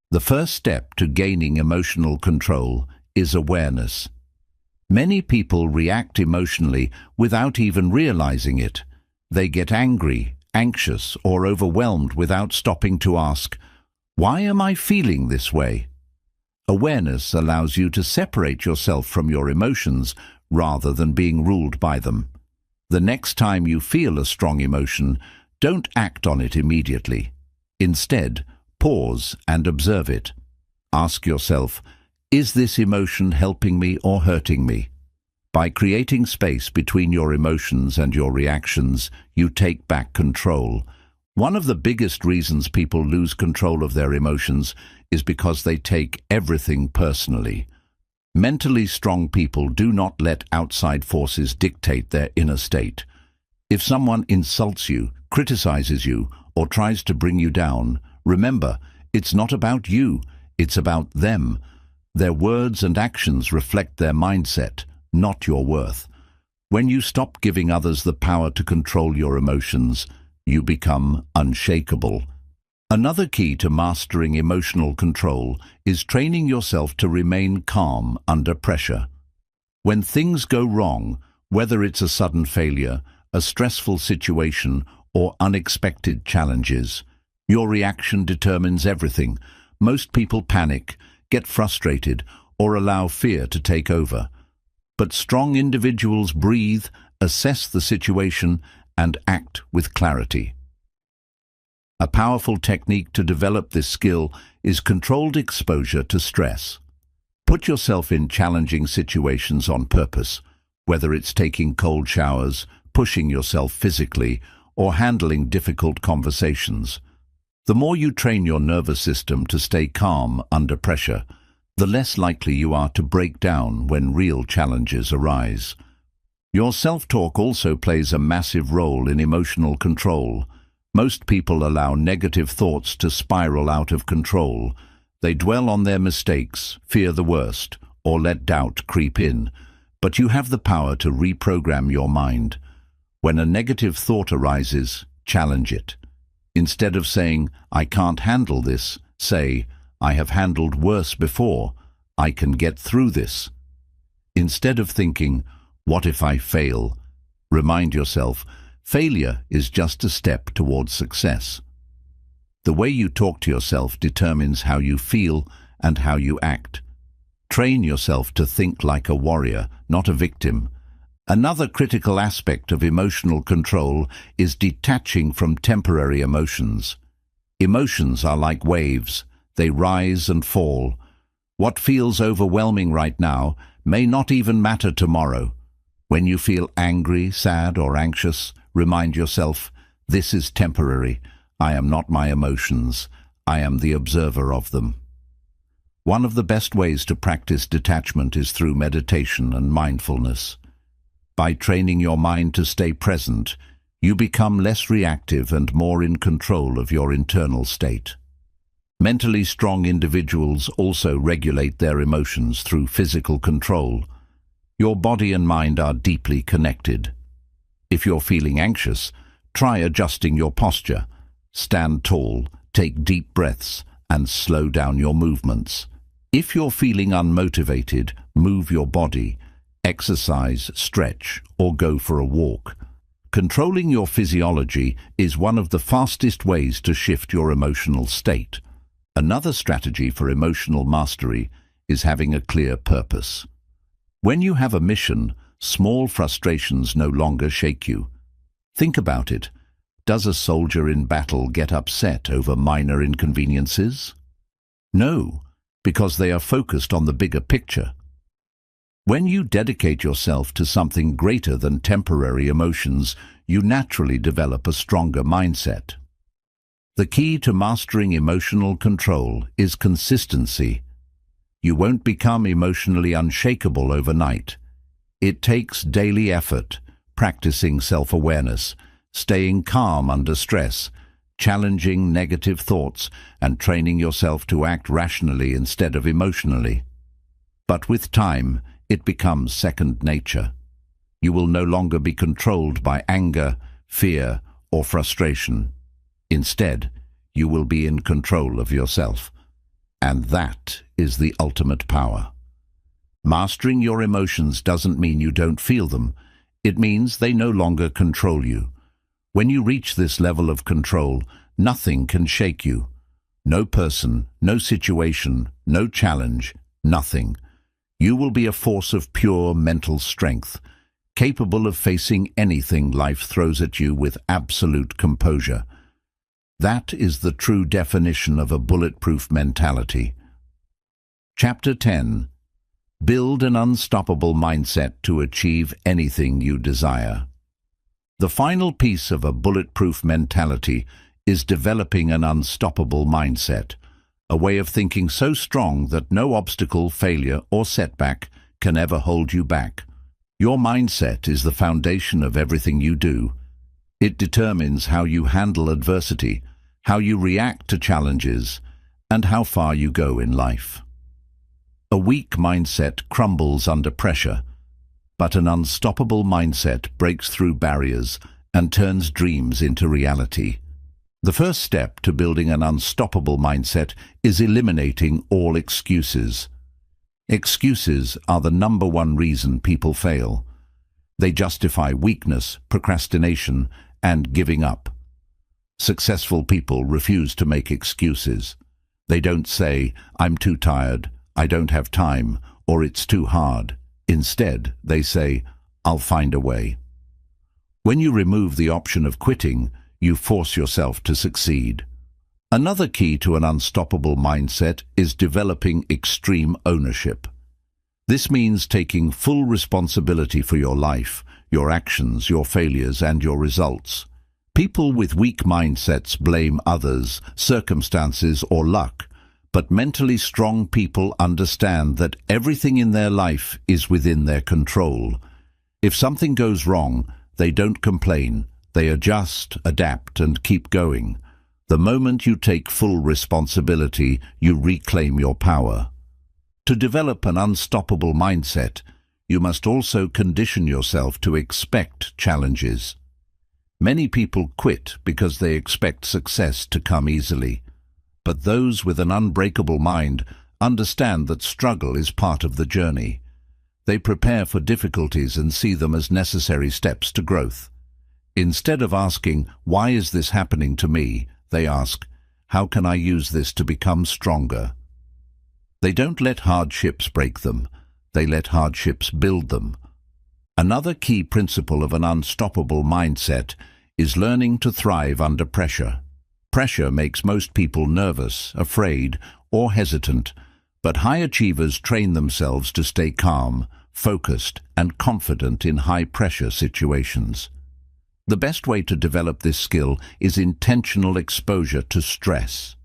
A: The first step to gaining emotional control is awareness. Many people react emotionally without even realizing it. They get angry, anxious, or overwhelmed without stopping to ask, "Why am I feeling this way?" Awareness allows you to separate yourself from your emotions rather than being ruled by them. The next time you feel a strong emotion, don't act on it immediately. Instead, pause and observe it. Ask yourself, is this emotion helping me or hurting me? By creating space between your emotions and your reactions, you take back control. One of the biggest reasons people lose control of their emotions is because they take everything personally. Mentally strong people do not let outside forces dictate their inner state. If someone insults you, criticizes you, or tries to bring you down, remember, it's not about you, it's about them. Their words and actions reflect their mindset, not your worth. When you stop giving others the power to control your emotions, you become unshakable. Another key to mastering emotional control is training yourself to remain calm under pressure. When things go wrong, whether it's a sudden failure, a stressful situation, or unexpected challenges, your reaction determines everything. Most people panic, get frustrated, or allow fear to take over. But strong individuals breathe, assess the situation, and act with clarity. A powerful technique to develop this skill is controlled exposure to stress. Put yourself in challenging situations on purpose, whether it's taking cold showers, pushing yourself physically, or handling difficult conversations. The more you train your nervous system to stay calm under pressure, the less likely you are to break down when real challenges arise. Your self-talk also plays a massive role in emotional control. Most people allow negative thoughts to spiral out of control. They dwell on their mistakes, fear the worst, or let doubt creep in. But you have the power to reprogram your mind. When a negative thought arises, challenge it. Instead of saying, "I can't handle this," say, "I have handled worse before. I can get through this." Instead of thinking, "What if I fail?" remind yourself, failure is just a step towards success. The way you talk to yourself determines how you feel and how you act. Train yourself to think like a warrior, not a victim. Another critical aspect of emotional control is detaching from temporary emotions. Emotions are like waves. They rise and fall. What feels overwhelming right now may not even matter tomorrow. When you feel angry, sad, or anxious, remind yourself, this is temporary. I am not my emotions. I am the observer of them. One of the best ways to practice detachment is through meditation and mindfulness. By training your mind to stay present, you become less reactive and more in control of your internal state. Mentally strong individuals also regulate their emotions through physical control. Your body and mind are deeply connected. If you're feeling anxious, try adjusting your posture. Stand tall, take deep breaths, and slow down your movements. If you're feeling unmotivated, move your body. Exercise, stretch, or go for a walk. Controlling your physiology is one of the fastest ways to shift your emotional state. Another strategy for emotional mastery is having a clear purpose. When you have a mission, small frustrations no longer shake you. Think about it. Does a soldier in battle get upset over minor inconveniences? No, because they are focused on the bigger picture. When you dedicate yourself to something greater than temporary emotions, you naturally develop a stronger mindset. The key to mastering emotional control is consistency. You won't become emotionally unshakable overnight. It takes daily effort, practicing self-awareness, staying calm under stress, challenging negative thoughts, and training yourself to act rationally instead of emotionally. But with time, it becomes second nature. You will no longer be controlled by anger, fear, or frustration. Instead, you will be in control of yourself. And that is the ultimate power. Mastering your emotions doesn't mean you don't feel them. It means they no longer control you. When you reach this level of control, nothing can shake you. No person, no situation, no challenge, nothing. You will be a force of pure mental strength, capable of facing anything life throws at you with absolute composure. That is the true definition of a bulletproof mentality. Chapter 10. Build an unstoppable mindset to achieve anything you desire. The final piece of a bulletproof mentality is developing an unstoppable mindset, a way of thinking so strong that no obstacle, failure, or setback can ever hold you back. Your mindset is the foundation of everything you do. It determines how you handle adversity, how you react to challenges, and how far you go in life. A weak mindset crumbles under pressure, but an unstoppable mindset breaks through barriers and turns dreams into reality. The first step to building an unstoppable mindset is eliminating all excuses. Excuses are the number one reason people fail. They justify weakness, procrastination, and giving up. Successful people refuse to make excuses. They don't say, "I'm too tired, I don't have time," or "it's too hard." Instead, they say, "I'll find a way." When you remove the option of quitting, you force yourself to succeed. Another key to an unstoppable mindset is developing extreme ownership. This means taking full responsibility for your life, your actions, your failures, and your results. People with weak mindsets blame others, circumstances, or luck, but mentally strong people understand that everything in their life is within their control. If something goes wrong, they don't complain. They adjust, adapt, and keep going. The moment you take full responsibility, you reclaim your power. To develop an unstoppable mindset, you must also condition yourself to expect challenges. Many people quit because they expect success to come easily. But those with an unbreakable mind understand that struggle is part of the journey. They prepare for difficulties and see them as necessary steps to growth. Instead of asking, "Why is this happening to me?" they ask, "How can I use this to become stronger?" They don't let hardships break them. They let hardships build them. Another key principle of an unstoppable mindset is learning to thrive under pressure. Pressure makes most people nervous, afraid, or hesitant, but high achievers train themselves to stay calm, focused, and confident in high-pressure situations. The best way to develop this skill is intentional exposure to stress.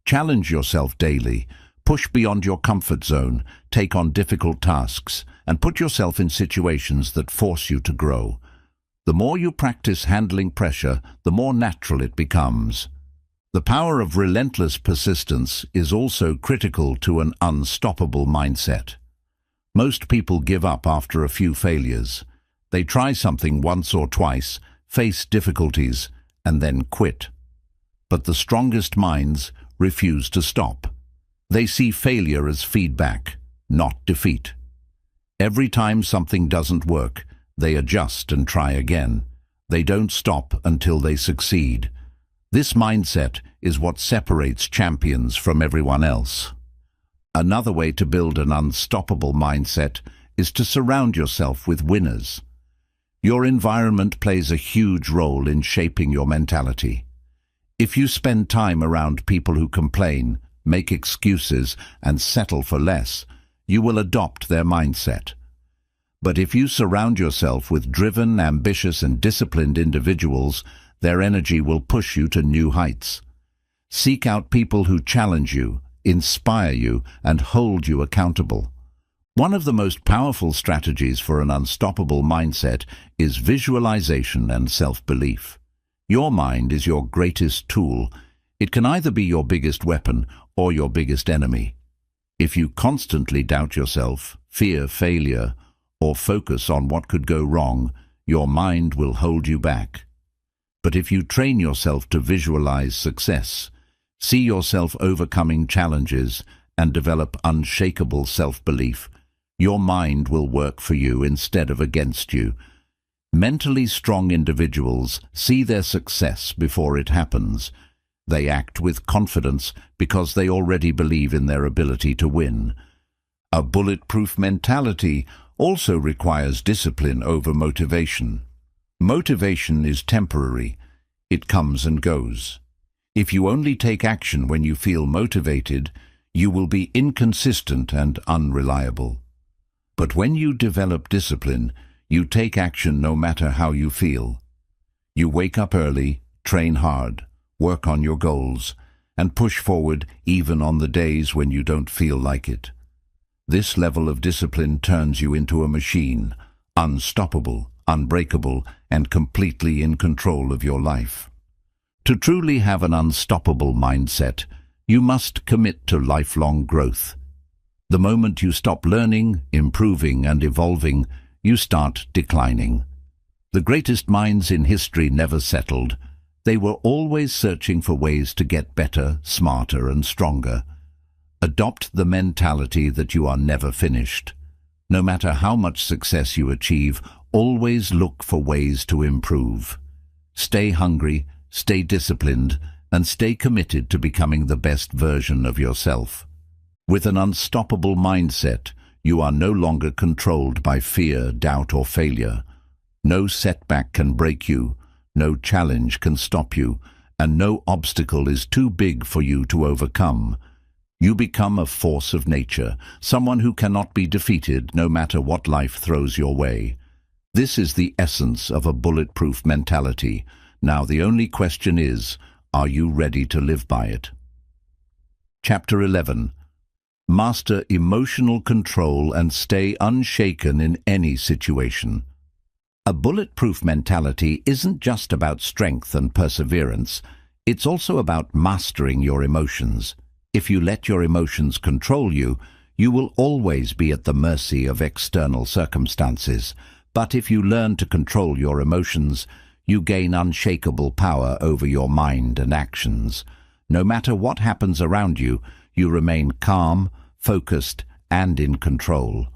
A: Challenge yourself daily, push beyond your comfort zone, take on difficult tasks, and put yourself in situations that force you to grow. The more you practice handling pressure, the more natural it becomes. The power of relentless persistence is also critical to an unstoppable mindset. Most people give up after a few failures. They try something once or twice, face difficulties, and then quit. But the strongest minds refuse to stop. They see failure as feedback, not defeat. Every time something doesn't work, they adjust and try again. They don't stop until they succeed. This mindset is what separates champions from everyone else. Another way to build an unstoppable mindset is to surround yourself with winners. Your environment plays a huge role in shaping your mentality. If you spend time around people who complain, make excuses, and settle for less, you will adopt their mindset. But if you surround yourself with driven, ambitious, and disciplined individuals, their energy will push you to new heights. Seek out people who challenge you, inspire you, and hold you accountable. One of the most powerful strategies for an unstoppable mindset is visualization and self-belief. Your mind is your greatest tool. It can either be your biggest weapon or your biggest enemy. If you constantly doubt yourself, fear failure, or focus on what could go wrong, your mind will hold you back. But if you train yourself to visualize success, see yourself overcoming challenges, and develop unshakable self-belief, your mind will work for you instead of against you. Mentally strong individuals see their success before it happens. They act with confidence because they already believe in their ability to win. A bulletproof mentality also requires discipline over motivation. Motivation is temporary. It comes and goes. If you only take action when you feel motivated, you will be inconsistent and unreliable. But when you develop discipline, you take action no matter how you feel. You wake up early, train hard, work on your goals, and push forward even on the days when you don't feel like it. This level of discipline turns you into a machine, unstoppable, unbreakable, and completely in control of your life. To truly have an unstoppable mindset, you must commit to lifelong growth. The moment you stop learning, improving, and evolving, you start declining. The greatest minds in history never settled. They were always searching for ways to get better, smarter, and stronger. Adopt the mentality that you are never finished. No matter how much success you achieve, always look for ways to improve. Stay hungry, stay disciplined, and stay committed to becoming the best version of yourself. With an unstoppable mindset, you are no longer controlled by fear, doubt, or failure. No setback can break you, no challenge can stop you, and no obstacle is too big for you to overcome. You become a force of nature, someone who cannot be defeated no matter what life throws your way. This is the essence of a bulletproof mentality. Now the only question is, are you ready to live by it? Chapter 11. Master emotional control and stay unshaken in any situation. A bulletproof mentality isn't just about strength and perseverance. It's also about mastering your emotions. If you let your emotions control you, you will always be at the mercy of external circumstances. But if you learn to control your emotions, you gain unshakable power over your mind and actions. No matter what happens around you, you remain calm, focused, and in control.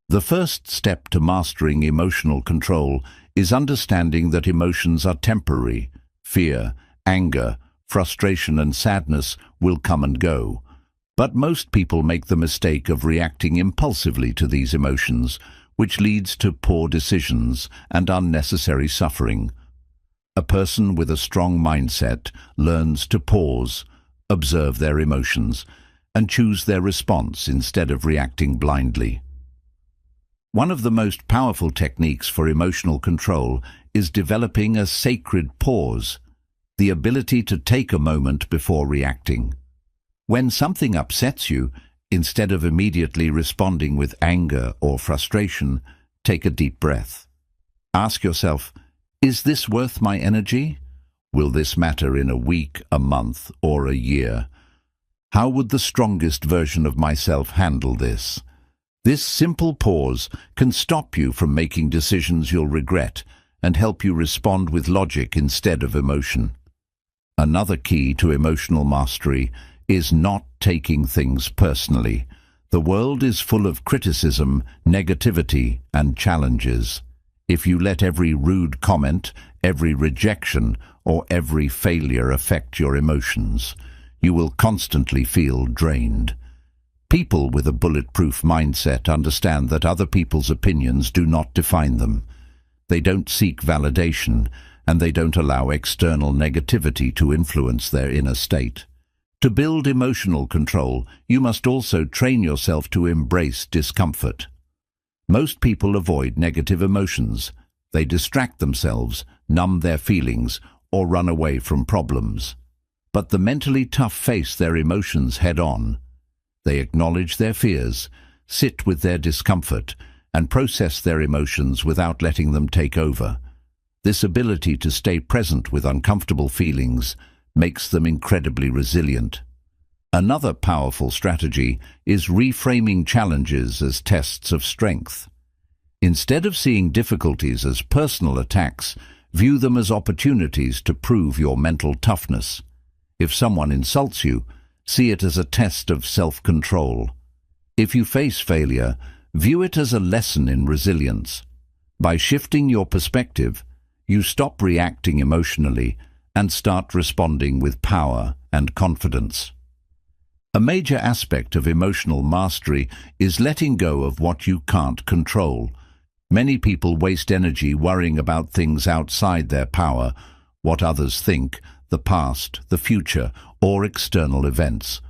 A: The first step to mastering emotional control is understanding that emotions are temporary. Fear, anger, frustration, and sadness will come and go. But most people make the mistake of reacting impulsively to these emotions, which leads to poor decisions and unnecessary suffering. A person with a strong mindset learns to pause, observe their emotions, and choose their response instead of reacting blindly. One of the most powerful techniques for emotional control is developing a sacred pause, the ability to take a moment before reacting. When something upsets you, instead of immediately responding with anger or frustration, take a deep breath. Ask yourself, is this worth my energy? Will this matter in a week, a month, or a year? How would the strongest version of myself handle this? This simple pause can stop you from making decisions you'll regret and help you respond with logic instead of emotion. Another key to emotional mastery is not taking things personally. The world is full of criticism, negativity, and challenges. If you let every rude comment, every rejection, or every failure affect your emotions, you will constantly feel drained. People with a bulletproof mindset understand that other people's opinions do not define them. They don't seek validation, and they don't allow external negativity to influence their inner state. To build emotional control, you must also train yourself to embrace discomfort. Most people avoid negative emotions. They distract themselves, numb their feelings, or run away from problems. But the mentally tough face their emotions head-on. They acknowledge their fears, sit with their discomfort, and process their emotions without letting them take over. This ability to stay present with uncomfortable feelings makes them incredibly resilient. Another powerful strategy is reframing challenges as tests of strength. Instead of seeing difficulties as personal attacks, view them as opportunities to prove your mental toughness. If someone insults you, see it as a test of self-control. If you face failure, view it as a lesson in resilience. By shifting your perspective, you stop reacting emotionally and start responding with power and confidence. A major aspect of emotional mastery is letting go of what you can't control. Many people waste energy worrying about things outside their power, what others think, the past, the future, or external events.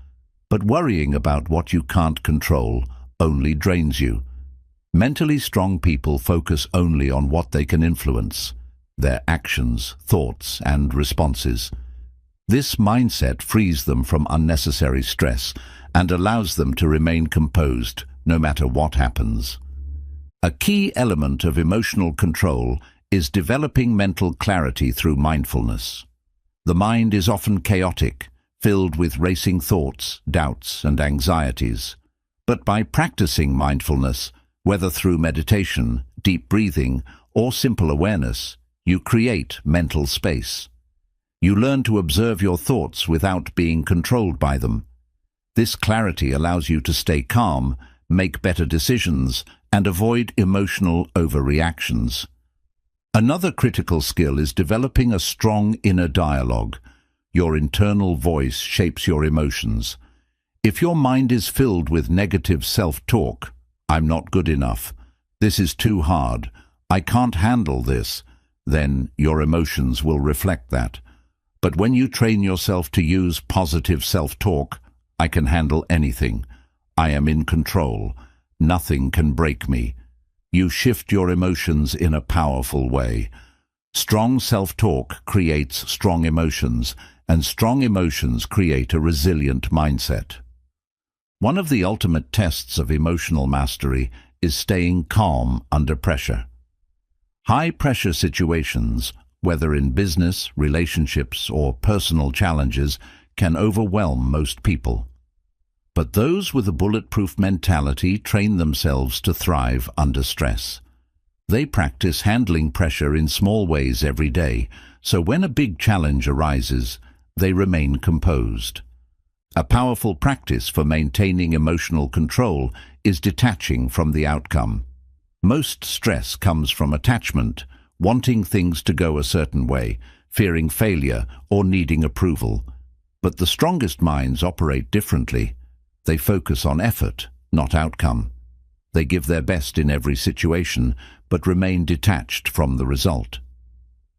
A: But worrying about what you can't control only drains you. Mentally strong people focus only on what they can influence, their actions, thoughts, and responses. This mindset frees them from unnecessary stress and allows them to remain composed no matter what happens. A key element of emotional control is developing mental clarity through mindfulness. The mind is often chaotic, filled with racing thoughts, doubts, and anxieties. But by practicing mindfulness, whether through meditation, deep breathing, or simple awareness, you create mental space. You learn to observe your thoughts without being controlled by them. This clarity allows you to stay calm, make better decisions, and avoid emotional overreactions. Another critical skill is developing a strong inner dialogue. Your internal voice shapes your emotions. If your mind is filled with negative self-talk, "I'm not good enough," "This is too hard," "I can't handle this," then your emotions will reflect that. But when you train yourself to use positive self-talk, "I can handle anything," "I am in control," "Nothing can break me," you shift your emotions in a powerful way. Strong self-talk creates strong emotions, and strong emotions create a resilient mindset. One of the ultimate tests of emotional mastery is staying calm under pressure. High-pressure situations, whether in business, relationships, or personal challenges, can overwhelm most people. But those with a bulletproof mentality train themselves to thrive under stress. They practice handling pressure in small ways every day, so when a big challenge arises, they remain composed. A powerful practice for maintaining emotional control is detaching from the outcome. Most stress comes from attachment, wanting things to go a certain way, fearing failure, or needing approval. But the strongest minds operate differently. They focus on effort, not outcome. They give their best in every situation, but remain detached from the result.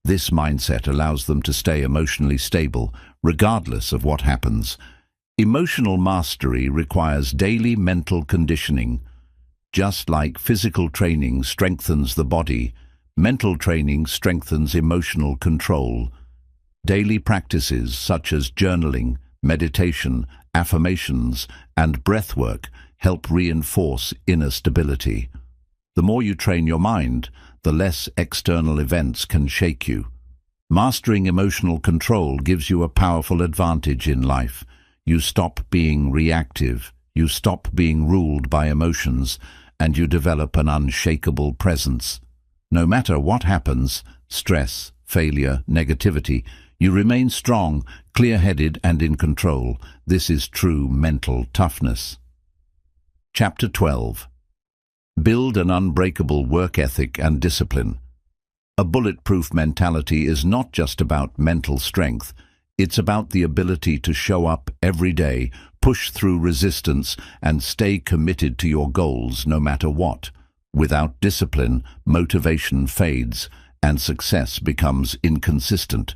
A: This mindset allows them to stay emotionally stable, regardless of what happens. Emotional mastery requires daily mental conditioning. Just like physical training strengthens the body, mental training strengthens emotional control. Daily practices such as journaling, meditation, affirmations, and breathwork help reinforce inner stability. The more you train your mind, the less external events can shake you. Mastering emotional control gives you a powerful advantage in life. You stop being reactive, you stop being ruled by emotions, and you develop an unshakable presence. No matter what happens, stress, failure, negativity, you remain strong, clear-headed, and in control. This is true mental toughness. Chapter 12. Build an unbreakable work ethic and discipline. A bulletproof mentality is not just about mental strength. It's about the ability to show up every day, push through resistance, and stay committed to your goals no matter what. Without discipline, motivation fades, and success becomes inconsistent.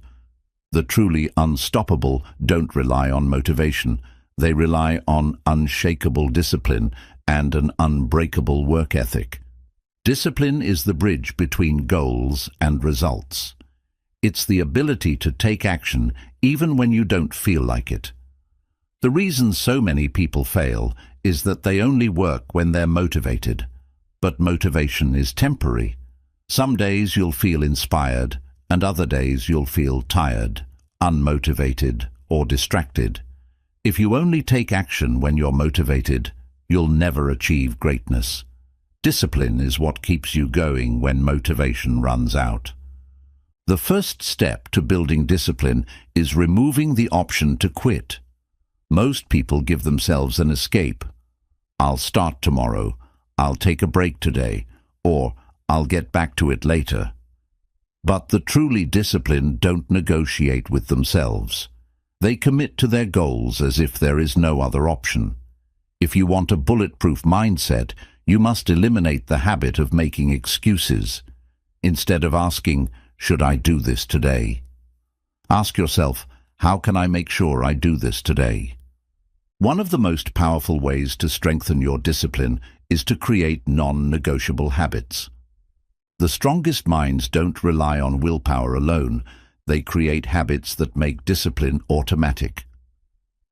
A: The truly unstoppable don't rely on motivation. They rely on unshakable discipline and an unbreakable work ethic. Discipline is the bridge between goals and results. It's the ability to take action even when you don't feel like it. The reason so many people fail is that they only work when they're motivated. But motivation is temporary. Some days you'll feel inspired, and other days you'll feel tired, unmotivated, or distracted. If you only take action when you're motivated, you'll never achieve greatness. Discipline is what keeps you going when motivation runs out. The first step to building discipline is removing the option to quit. Most people give themselves an escape. I'll start tomorrow, I'll take a break today, or I'll get back to it later. But the truly disciplined don't negotiate with themselves. They commit to their goals as if there is no other option. If you want a bulletproof mindset, you must eliminate the habit of making excuses. Instead of asking, "Should I do this today?" ask yourself, "How can I make sure I do this today?" One of the most powerful ways to strengthen your discipline is to create non-negotiable habits. The strongest minds don't rely on willpower alone. They create habits that make discipline automatic.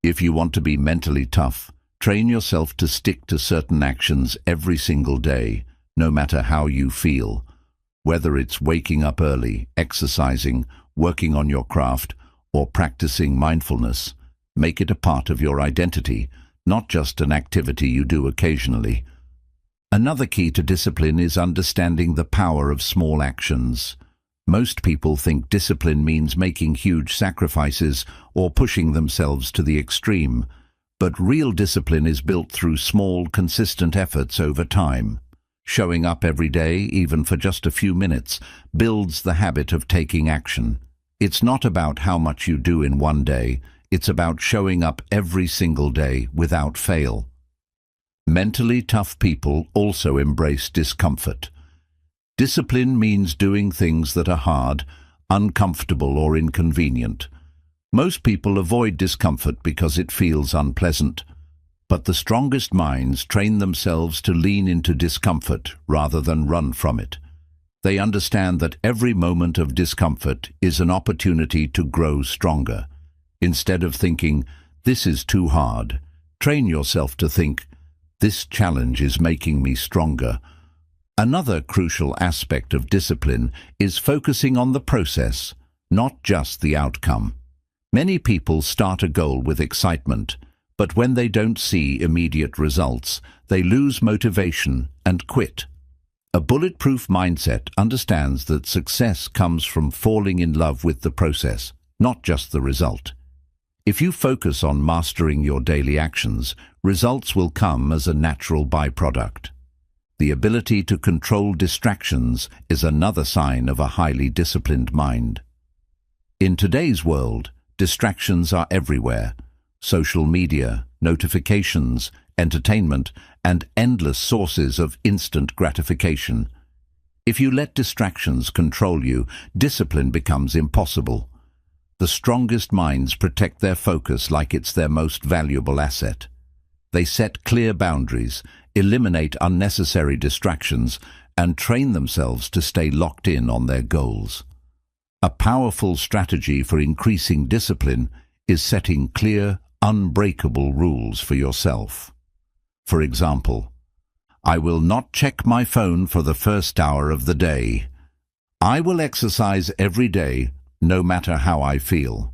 A: If you want to be mentally tough, train yourself to stick to certain actions every single day, no matter how you feel. Whether it's waking up early, exercising, working on your craft, or practicing mindfulness, make it a part of your identity, not just an activity you do occasionally. Another key to discipline is understanding the power of small actions. Most people think discipline means making huge sacrifices or pushing themselves to the extreme. But real discipline is built through small, consistent efforts over time. Showing up every day, even for just a few minutes, builds the habit of taking action. It's not about how much you do in one day, it's about showing up every single day without fail. Mentally tough people also embrace discomfort. Discipline means doing things that are hard, uncomfortable, or inconvenient. Most people avoid discomfort because it feels unpleasant. But the strongest minds train themselves to lean into discomfort rather than run from it. They understand that every moment of discomfort is an opportunity to grow stronger. Instead of thinking, "This is too hard," train yourself to think, "This challenge is making me stronger." Another crucial aspect of discipline is focusing on the process, not just the outcome. Many people start a goal with excitement, but when they don't see immediate results, they lose motivation and quit. A bulletproof mindset understands that success comes from falling in love with the process, not just the result. If you focus on mastering your daily actions, results will come as a natural byproduct. The ability to control distractions is another sign of a highly disciplined mind. In today's world, distractions are everywhere. Social media, notifications, entertainment, and endless sources of instant gratification. If you let distractions control you, discipline becomes impossible. The strongest minds protect their focus like it's their most valuable asset. They set clear boundaries, eliminate unnecessary distractions, and train themselves to stay locked in on their goals. A powerful strategy for increasing discipline is setting clear, unbreakable rules for yourself. For example, I will not check my phone for the first hour of the day. I will exercise every day, no matter how I feel.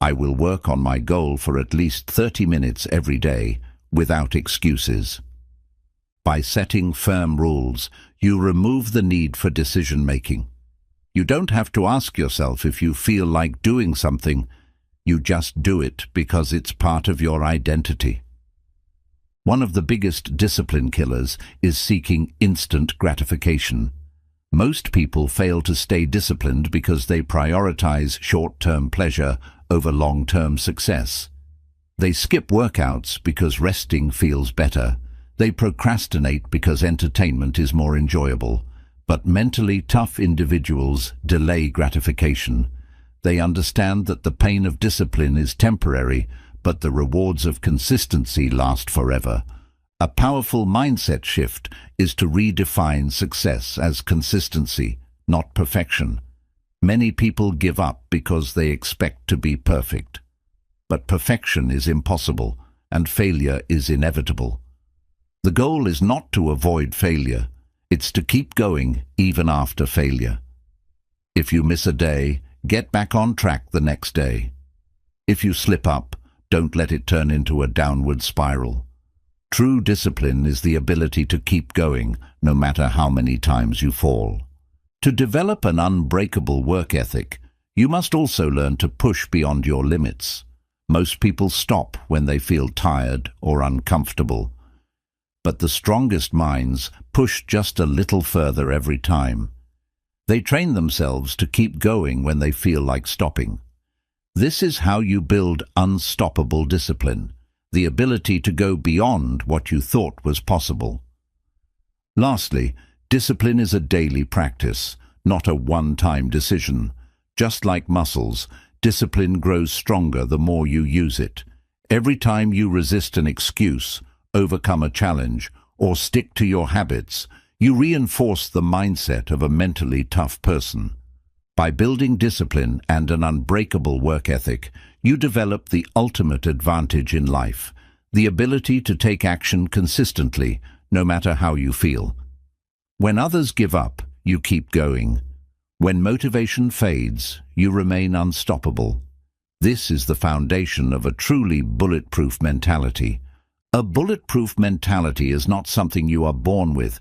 A: I will work on my goal for at least 30 minutes every day, without excuses. By setting firm rules, you remove the need for decision-making. You don't have to ask yourself if you feel like doing something. You just do it because it's part of your identity. One of the biggest discipline killers is seeking instant gratification. Most people fail to stay disciplined because they prioritize short-term pleasure over long-term success. They skip workouts because resting feels better. They procrastinate because entertainment is more enjoyable. But mentally tough individuals delay gratification. They understand that the pain of discipline is temporary, but the rewards of consistency last forever. A powerful mindset shift is to redefine success as consistency, not perfection. Many people give up because they expect to be perfect. But perfection is impossible, and failure is inevitable. The goal is not to avoid failure. It's to keep going even after failure. If you miss a day, get back on track the next day. If you slip up, don't let it turn into a downward spiral. True discipline is the ability to keep going, no matter how many times you fall. To develop an unbreakable work ethic, you must also learn to push beyond your limits. Most people stop when they feel tired or uncomfortable. But the strongest minds push just a little further every time. They train themselves to keep going when they feel like stopping. This is how you build unstoppable discipline, the ability to go beyond what you thought was possible. Lastly, discipline is a daily practice, not a one-time decision. Just like muscles, discipline grows stronger the more you use it. Every time you resist an excuse, overcome a challenge, or stick to your habits, you reinforce the mindset of a mentally tough person. By building discipline and an unbreakable work ethic, you develop the ultimate advantage in life, the ability to take action consistently, no matter how you feel. When others give up, you keep going. When motivation fades, you remain unstoppable. This is the foundation of a truly bulletproof mentality. A bulletproof mentality is not something you are born with.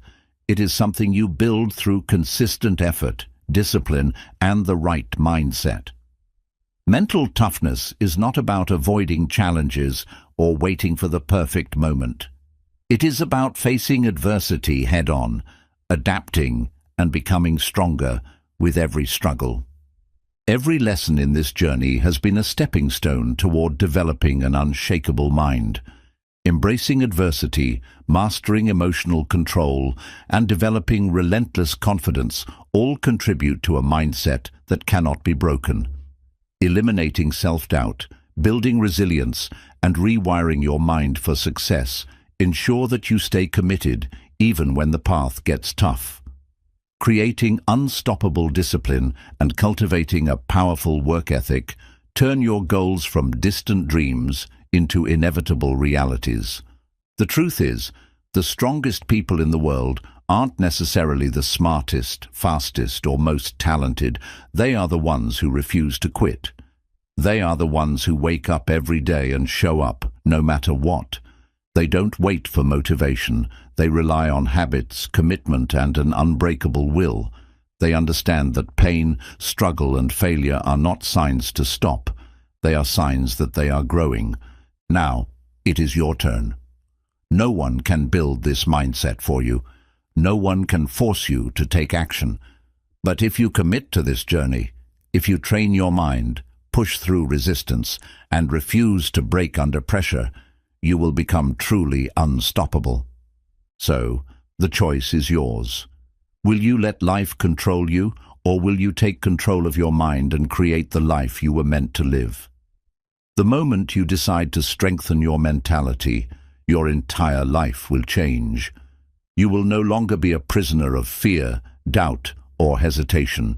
A: It is something you build through consistent effort, discipline, and the right mindset. Mental toughness is not about avoiding challenges or waiting for the perfect moment. It is about facing adversity head-on, adapting, and becoming stronger with every struggle. Every lesson in this journey has been a stepping stone toward developing an unshakable mind. Embracing adversity, mastering emotional control, and developing relentless confidence all contribute to a mindset that cannot be broken. Eliminating self-doubt, building resilience, and rewiring your mind for success ensure that you stay committed even when the path gets tough. Creating unstoppable discipline and cultivating a powerful work ethic turn your goals from distant dreams into inevitable realities. The truth is, the strongest people in the world aren't necessarily the smartest, fastest, or most talented. They are the ones who refuse to quit. They are the ones who wake up every day and show up, no matter what. They don't wait for motivation. They rely on habits, commitment, and an unbreakable will. They understand that pain, struggle, and failure are not signs to stop. They are signs that they are growing. Now, it is your turn. No one can build this mindset for you. No one can force you to take action. But if you commit to this journey, if you train your mind, push through resistance, and refuse to break under pressure, you will become truly unstoppable. So, the choice is yours. Will you let life control you, or will you take control of your mind and create the life you were meant to live? The moment you decide to strengthen your mentality, your entire life will change. You will no longer be a prisoner of fear, doubt, or hesitation.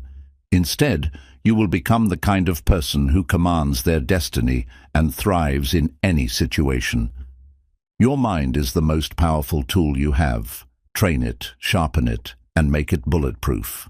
A: Instead, you will become the kind of person who commands their destiny and thrives in any situation. Your mind is the most powerful tool you have. Train it, sharpen it, and make it bulletproof.